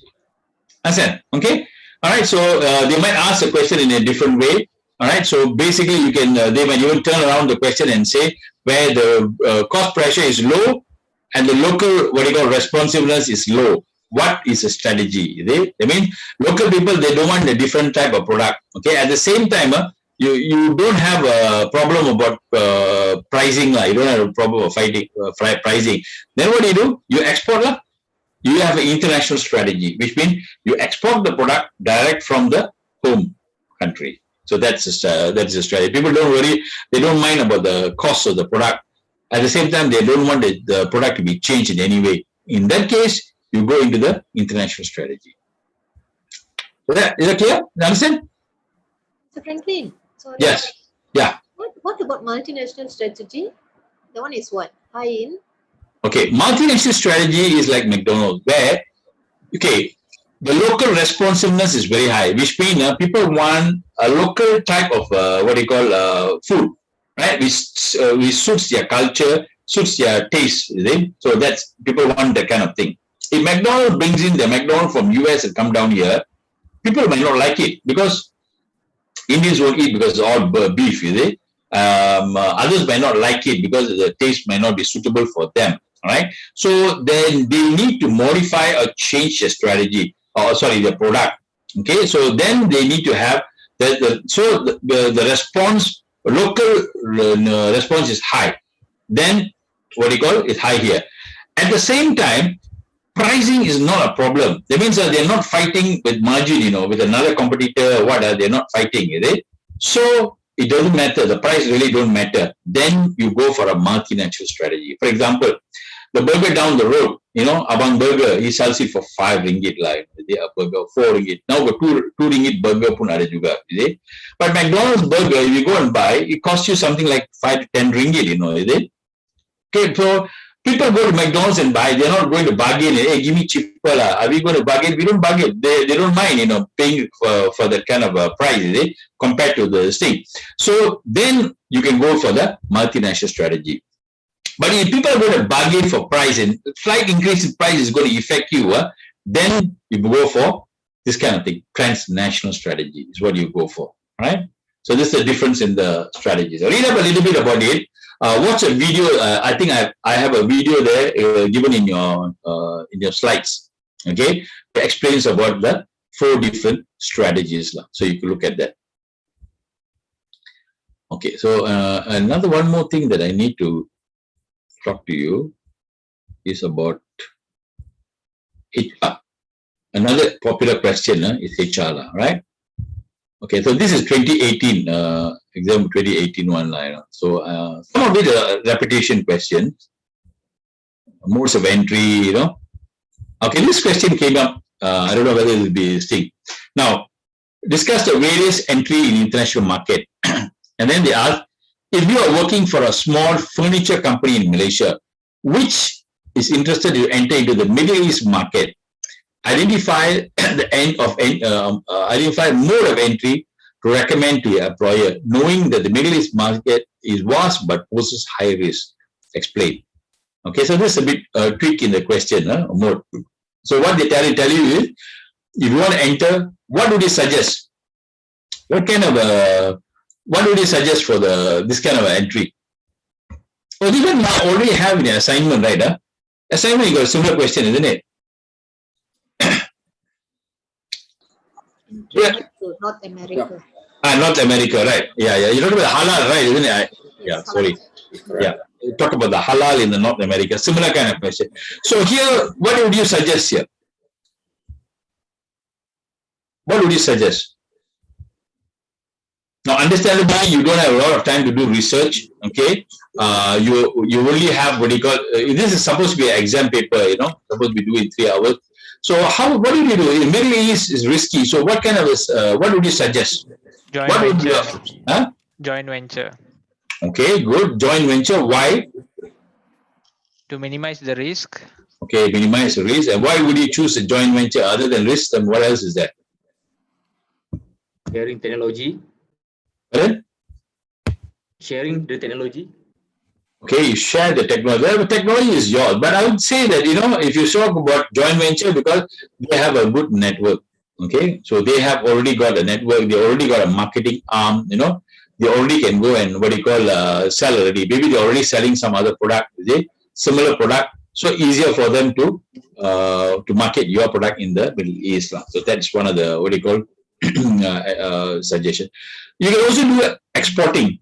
Understand? Okay. All right. So they might ask the question in a different way. All right. So basically, you can they might even turn around the question and say where the cost pressure is low and the local what you call responsiveness is low. What is a strategy? I mean, local people, they don't want a different type of product. Okay. At the same time, you don't have a problem about pricing. You don't have a problem of fighting pricing. Then what do? You export. You have an international strategy, which means you export the product direct from the home country. So that's a strategy. People don't worry. They don't mind about the cost of the product. At the same time, they don't want the product to be changed in any way. In that case, you go into the international strategy. Is that clear? You understand? So Franklin, sorry. Yes. Yeah. What about multinational strategy? That one is what? High in? Okay. Multinational strategy is like McDonald's, where, okay, the local responsiveness is very high, which means people want a local type of food, right? Which suits their culture, suits their taste. So that's people want that kind of thing. If McDonald's brings in the McDonald's from US and come down here, people might not like it because Indians won't eat because it's all beef. Others might not like it because the taste might not be suitable for them. All right. So then they need to modify or change their strategy. The product. Okay, so then they need to have the response, local response is high. Then it's high here. At the same time, pricing is not a problem. That means they're not fighting with margin, with another competitor or what. They're not fighting, is it? So it doesn't matter. The price really don't matter. Then you go for a multinational strategy. For example, the burger down the road, Abang Burger, he sells it for 5 ringgit like a burger, 4 ringgit. Now the 2 ringgit burger pun ada juga, is it? But McDonald's burger, if you go and buy, it costs you something like 5 to 10 ringgit, is it? Okay, so people go to McDonald's and buy, they're not going to bargain, hey, give me cheaper lah. Are we going to bargain? We don't bargain. They don't mind, paying for that kind of a price, is it? Compared to the thing. So then you can go for the multinational strategy. But if people are going to bargain for price and slight increase in price is going to affect you, then you go for this kind of thing. Transnational strategy is what you go for, right? So this is the difference in the strategies. Read up a little bit about it. Watch a video. I think I have a video there given in your slides. Okay, it explains about the 4 different strategies. So you can look at that. Okay, so one more thing that I need to talk to you is about HR. Another popular question is HR, right? Okay, so this is 2018, exam 2018 one line. So some of it are repetition questions, modes of entry, Okay, this question came up. I don't know whether it will be this thing. Now, discuss the various entry in international market. And then they ask, if you are working for a small furniture company in Malaysia, which is interested to enter into the Middle East market, identify identify mode of entry to recommend to your employer, knowing that the Middle East market is vast but poses high risk. Explain. Okay, so this is a bit trick in the question, mode. So what they tell you is, if you want to enter, what would you suggest? What would you suggest for this kind of entry? Well, even now already have in the assignment, right? Assignment, you got a similar question, isn't it? Yeah. To North America. North America, right? Yeah. You're talking about halal, right? Isn't it? Sorry. Yeah. You talk about the halal in the North America. Similar kind of question. So here, what would you suggest here? What would you suggest? Now, understandably, you don't have a lot of time to do research. Okay, you only have what you call. This is supposed to be an exam paper. Supposed to be due in 3 hours. So what do you do? In Middle East is risky. So what kind of what would you suggest? Joint venture. Joint venture. Okay, good. Joint venture. Why? To minimize the risk. Okay, minimize the risk. And why would you choose a joint venture other than risk? And what else is there? Sharing technology. Pardon? Sharing the technology. Okay, you share the technology. The technology is yours. But I would say that, if you talk about joint venture, because they have a good network. Okay, so they have already got a network, they already got a marketing arm, you know, they already can go and sell already. Maybe they're already selling some other product, similar product, so easier for them to market your product in the Middle East. So that's one of the suggestion. You can also do exporting.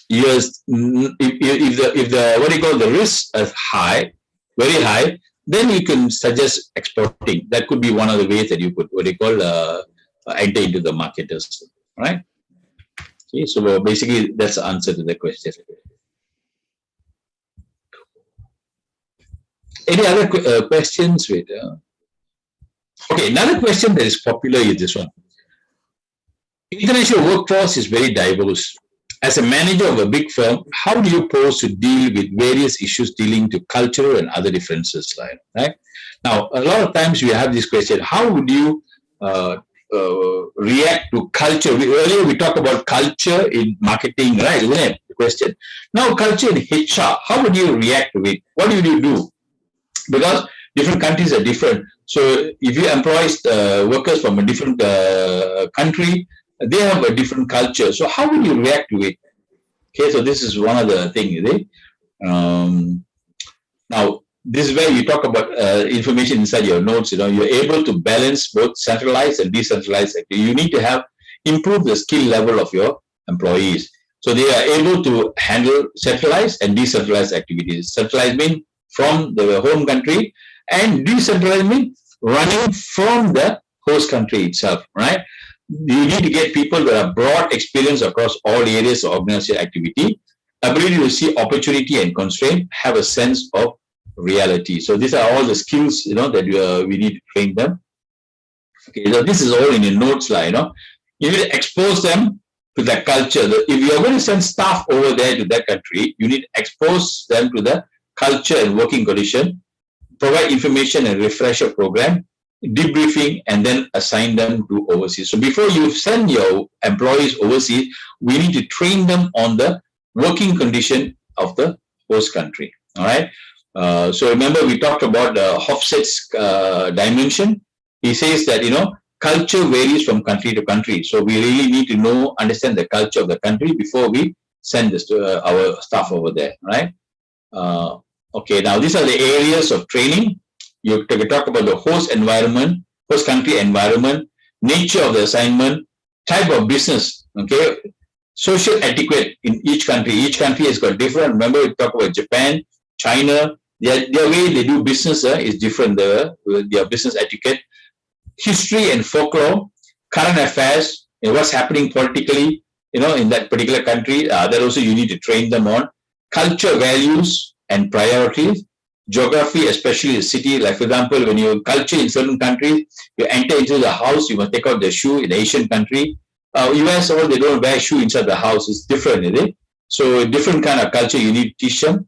Yes, if the risk is high, very high, then you can suggest exporting. That could be one of the ways that you could enter into the market, right? Okay, so basically that's the answer to the question. Any other questions? Okay, another question that is popular is this one. International workforce is very diverse. As a manager of a big firm, how do you pose to deal with various issues dealing to cultural and other differences? Right? Now, a lot of times we have this question: how would you react to culture? Earlier we talked about culture in marketing, right? Isn't it? The question. Now, culture in HR. How would you react to it? What would you do? Because different countries are different. So if you employ workers from a different country, they have a different culture. So how would you react to it? Okay, so this is one of the things. Now, this is where you talk about information inside your notes. You know, you're able to balance both centralized and decentralized activity. You need to improve the skill level of your employees. So they are able to handle centralized and decentralized activities. Centralized means from the home country, and decentralized means running from the host country itself, right? You need to get people that have broad experience across all areas of organizational activity, ability to see opportunity and constraint, have a sense of reality. So these are all the skills, you know, that we need to train them. Okay, so this is all in your notes, you know. You need to expose them to the culture. If you are going to send staff over there to that country, you need to expose them to the culture and working condition, provide information and refresher program, debriefing, and then assign them to overseas. So before you send your employees overseas, we need to train them on the working condition of the host country. All right. So remember, we talked about Hofstede's dimension. He says that, you know, culture varies from country to country. So we really need to understand the culture of the country before we send this to our staff over there. Right. Okay. Now these are the areas of training. You talk about the host environment, host country environment, nature of the assignment, type of business, okay, social etiquette in each country. Each country has got different. Remember, we talk about Japan, China. Their way they do business is different. Their business etiquette, history and folklore, current affairs, what's happening politically, you know, in that particular country. That also you need to train them on. Culture, values, and priorities. Geography, especially the city, like for example, when you culture in certain countries, you enter into the house, you must take out the shoe. In the Asian country, US, or they don't wear shoe inside the house. It's different, is it? So different kind of culture you need to teach them.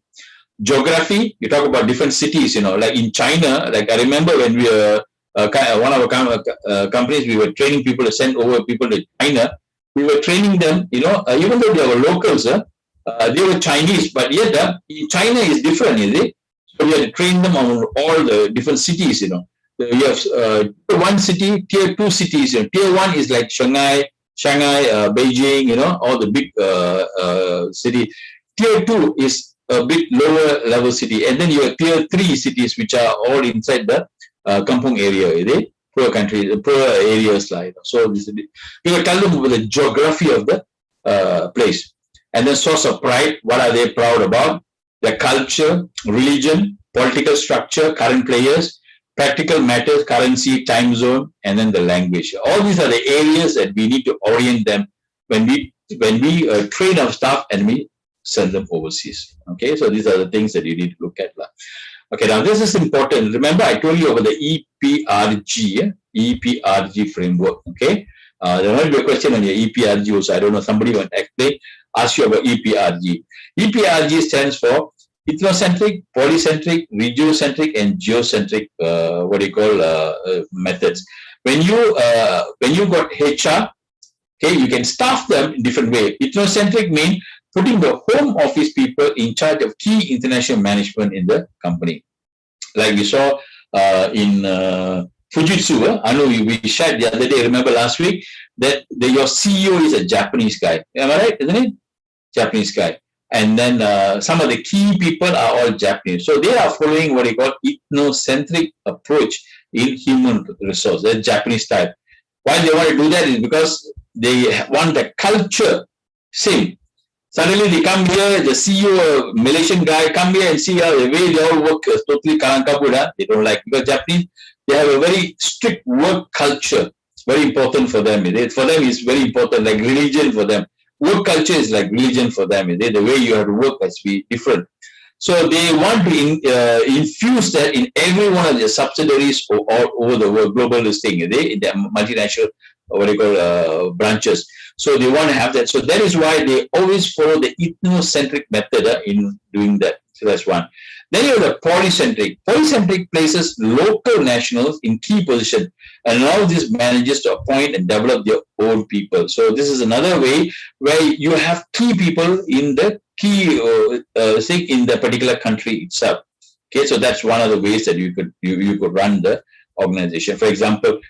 Geography, you talk about different cities, you know, like in China. Like I remember when we were one of our companies, we were training people to send over people to China. We were training them, you know, even though they were locals, they were Chinese, but yet in China is different, is it? So we had to train them on all the different cities, you know. You have tier 1 city, tier 2 cities. You know. Tier 1 is like Shanghai, Beijing, you know, all the big city. Tier 2 is a bit lower level city. And then you have tier 3 cities, which are all inside the kampung area, is it? Poor country, poor areas like that. So this is you will tell them about the geography of the place. And then source of pride, what are they proud about? Their culture, religion, political structure, current players, practical matters, currency, time zone, and then the language. All these are the areas that we need to orient them when we train our staff and we send them overseas. Okay, so these are the things that you need to look at. Okay, now this is important. Remember, I told you about the EPRG framework. Okay, there might be a question on your EPRG also. I don't know. Somebody might explain. Ask you about EPRG. EPRG stands for ethnocentric, polycentric, regiocentric, and geocentric. Methods. When you got HR, okay, you can staff them in different way. Ethnocentric means putting the home office people in charge of key international management in the company. Like we saw in Fujitsu, I know we shared the other day, remember last week, that your CEO is a Japanese guy. Am I right, isn't it? Japanese guy. And then some of the key people are all Japanese. So they are following what you call ethnocentric approach in human resource, the Japanese type. Why they want to do that is because they want the culture same. Suddenly they come here, the CEO, Malaysian guy, come here and see how the way they all work is totally karangkabut. They don't like, because Japanese, they have a very strict work culture. It's very important for them. For them, it's very important, like religion for them. Work culture is like religion for them. The way you have to work has to be different. So they want to infuse that in every one of their subsidiaries all over the world, global listing, in their multinational, what they call branches. So they want to have that. So that is why they always follow the ethnocentric method in doing that. So that's one. Then you have the polycentric. Polycentric places local nationals in key positions and allows these managers to appoint and develop their own people. So this is another way where you have key people in the key in the particular country itself. Okay, so that's one of the ways that you could run the organization. For example,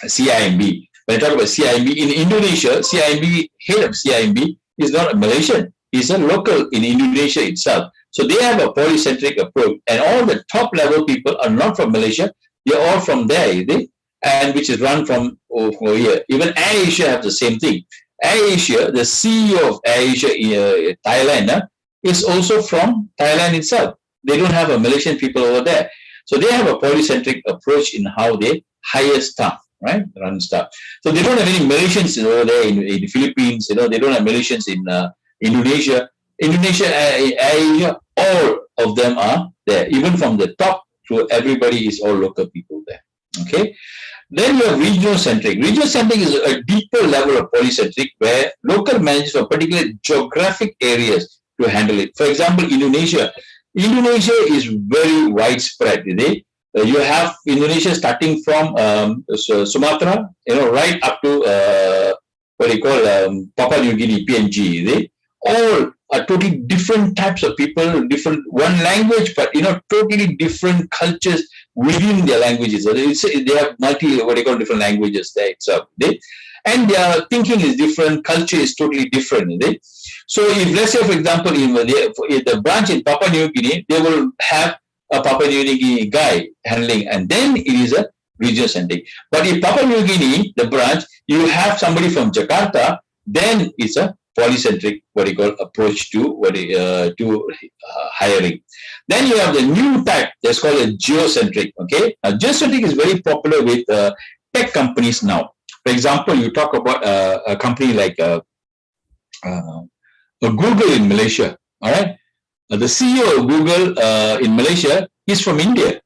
CIMB. When I talk about CIMB in Indonesia, CIMB, head of CIMB is not a Malaysian. He's a local in Indonesia itself. So they have a polycentric approach, and all the top level people are not from Malaysia. They're all from there, and which is run from over here. Even AirAsia have the same thing. AirAsia, the CEO of AirAsia Thailand is also from Thailand itself. They don't have a Malaysian people over there. So they have a polycentric approach in how they hire staff, right? Run staff. So they don't have any Malaysians over there in the Philippines. They don't have Malaysians in Indonesia. Asia, all of them are there. Even from the top to everybody is all local people there. Okay. Then you have regional-centric. Regional-centric is a deeper level of polycentric where local managers for particular geographic areas to handle it. For example, Indonesia. Indonesia is very widespread. You have Indonesia starting from Sumatra, right up to what they call Papua New Guinea, PNG. All are totally different types of people, different one language, but totally different cultures within their languages. They have different languages there itself. And their thinking is different, culture is totally different. So if, let's say, for example, in the branch in Papua New Guinea, they will have a Papua New Guinea guy handling, and then it is a region-centric. But in Papua New Guinea, the branch, you have somebody from Jakarta, then it's a polycentric, approach to hiring. Then you have the new type that's called a geocentric. Okay, now geocentric is very popular with tech companies now. For example, you talk about a company like Google in Malaysia. All right, the CEO of Google in Malaysia is from India,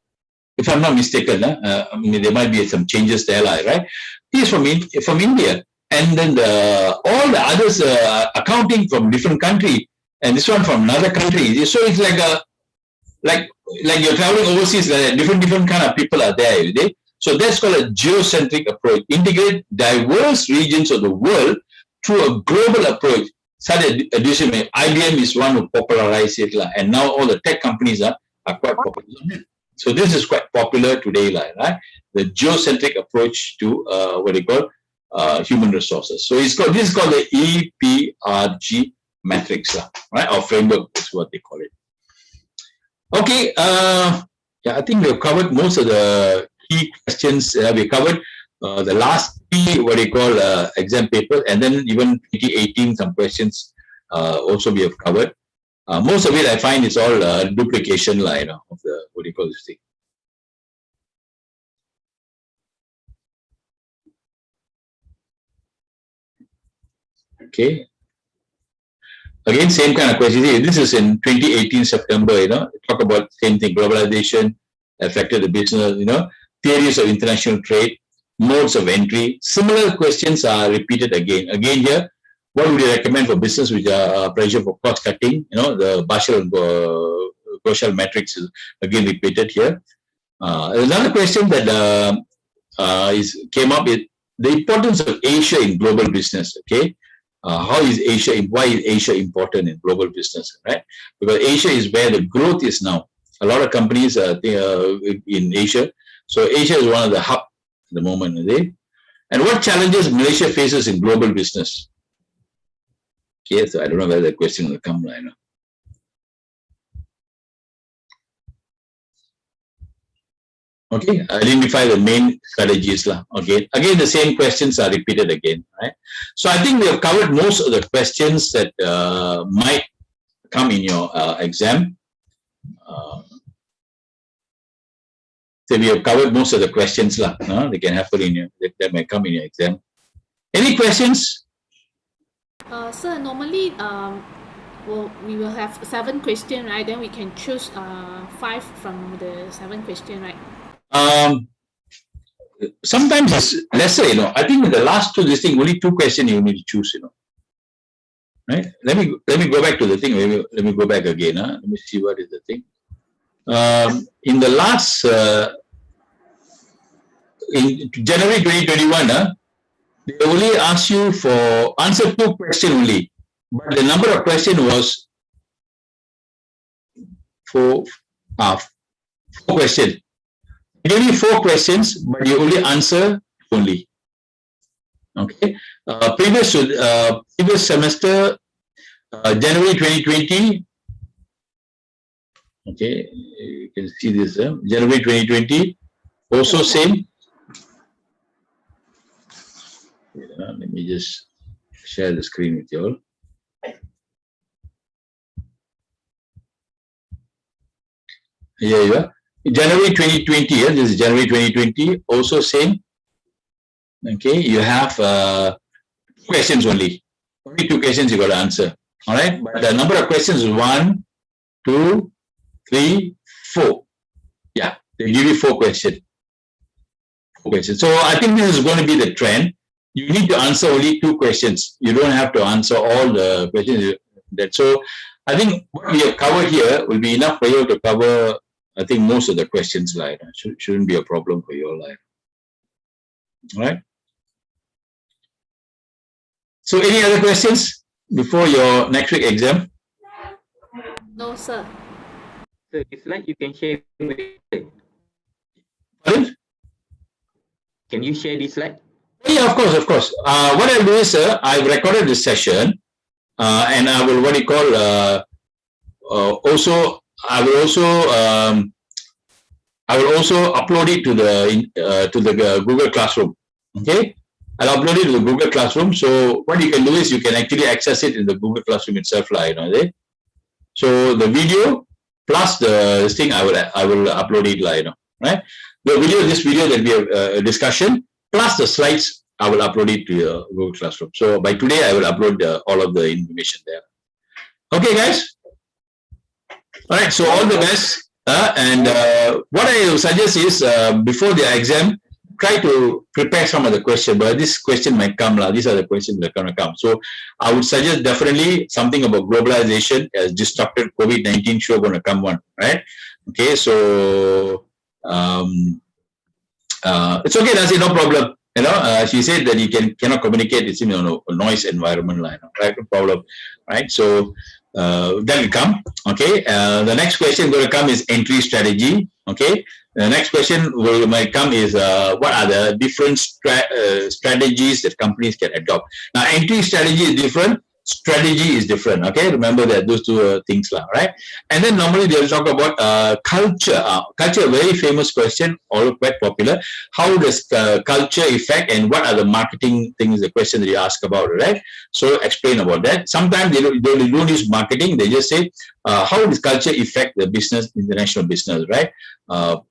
if I'm not mistaken. There might be some changes there, right? He's from India. And then all the others accounting from different country, and this one from another country. So it's like you're traveling overseas. Different kind of people are there. So that's called a geocentric approach. Integrate diverse regions of the world through a global approach. Such a decision. IBM is one who popularized it, and now all the tech companies are quite popular. So this is quite popular today, right? The geocentric approach to what they call human resources. So this is called the EPRG matrix, right? Or framework is what they call it. Okay, I think we've covered most of the key questions. We covered the last three, what they call exam papers, and then even 2018, some questions also we have covered. Most of it I find is all duplication line of the, what do you call this thing. Okay. Again, same kind of question. This is in 2018 September. Talk about same thing. Globalization affected the business. Theories of international trade, modes of entry. Similar questions are repeated again. Again here, what would you recommend for business which are pressure for cost cutting? The Ghoshal matrix is again repeated here. Another question that came up is the importance of Asia in global business. Okay. Why is Asia important in global business, right? Because Asia is where the growth is now. A lot of companies in Asia, So Asia is one of the hub at the moment, is it? And what challenges Malaysia faces in global business? Okay, so I don't know whether the question will come right now. Okay, identify the main strategies lah. Okay, again the same questions are repeated again, right? So I think we have covered most of the questions that might come in your exam. So we have covered most of the questions lah. They can happen in your, that might come in your exam. Any questions? Sir, normally well, we will have 7 questions, right? Then we can choose 5 from the 7 questions, right? Sometimes it's lesser, you know. I think in the last two, this thing, only 2 questions you need to choose, you know. Right? Let me go back to the thing. Let me go back again. Let me see what is the thing. In the last in January 2021, they only asked you for answer 2 questions only, but the number of questions was 4 questions. They gave you 4 questions, but you only answer only. Okay. Previous semester, January 2020. Okay, you can see this. January 2020, also same. Let me just share the screen with you all. Here you are. January 2020, this is January 2020, also same. Okay, you have questions only. Only 2 questions you got to answer. All right, but the number of questions is 1, 2, 3, 4. Yeah, they give you 4 questions. 4 questions. So I think this is going to be the trend. You need to answer only 2 questions. You don't have to answer all the questions. So I think what we have covered here will be enough for you to cover, I think, most of the questions. Like, shouldn't be a problem for your life. All right. So any other questions before your next week exam? No, sir. So this slide you can share. Pardon? Can you share this slide? Yeah, of course, of course. What I'll do is, sir, I've recorded this session, and I will I will also upload it to the Google Classroom. Okay, I'll upload it to the Google Classroom. So what you can do is you can actually access it in the Google Classroom itself, like, you know. So the video plus this thing, I will upload it, like, you know, right? This video that we have discussion plus the slides, I will upload it to your Google Classroom. So by today, I will upload all of the information there. Okay, guys. All right. So all the best. And what I will suggest is before the exam, try to prepare some of the questions. But this question might come. These are the questions that are going to come. So I would suggest definitely something about globalization as disrupted COVID-19 show going to come one, right? Okay. So it's okay. That's it. No problem. You know, she said that you cannot communicate. It's in a noise environment, right? No problem, right? So that will come. Okay. The next question going to come is entry strategy. Okay. The next question might come is what are the different strategies that companies can adopt? Now, entry strategy is different. Strategy is different. Okay, remember that those 2 things, right? And then normally they'll talk about culture. Culture, a very famous question, all quite popular. How does culture affect, and what are the marketing things? The question that you ask about, right? So explain about that. Sometimes they don't use marketing. They just say how does culture affect the business, international business, right?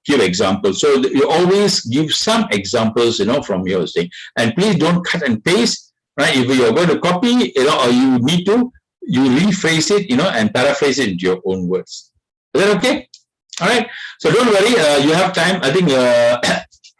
Give examples. So you always give some examples, you know, from your thing, and please don't cut and paste. Right, if you're going to copy, you know, or you need to, you rephrase it, you know, and paraphrase it into your own words. Is that okay? All right. So don't worry, you have time. I think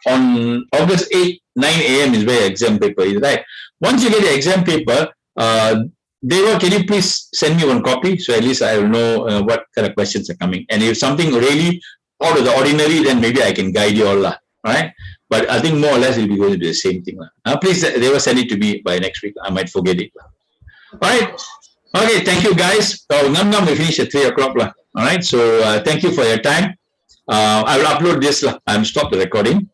on August 8, 9 a.m. is where exam paper is, right? Once you get the exam paper, Deva, can you please send me 1 copy so at least I will know what kind of questions are coming. And if something really out of the ordinary, then maybe I can guide you all, right? But I think more or less it will be going to be the same thing. Please, they will send it to me by next week. I might forget it. All right. Okay. Thank you, guys. So, we finish at 3 o'clock. All right. So, thank you for your time. I will upload this. I'm stop the recording.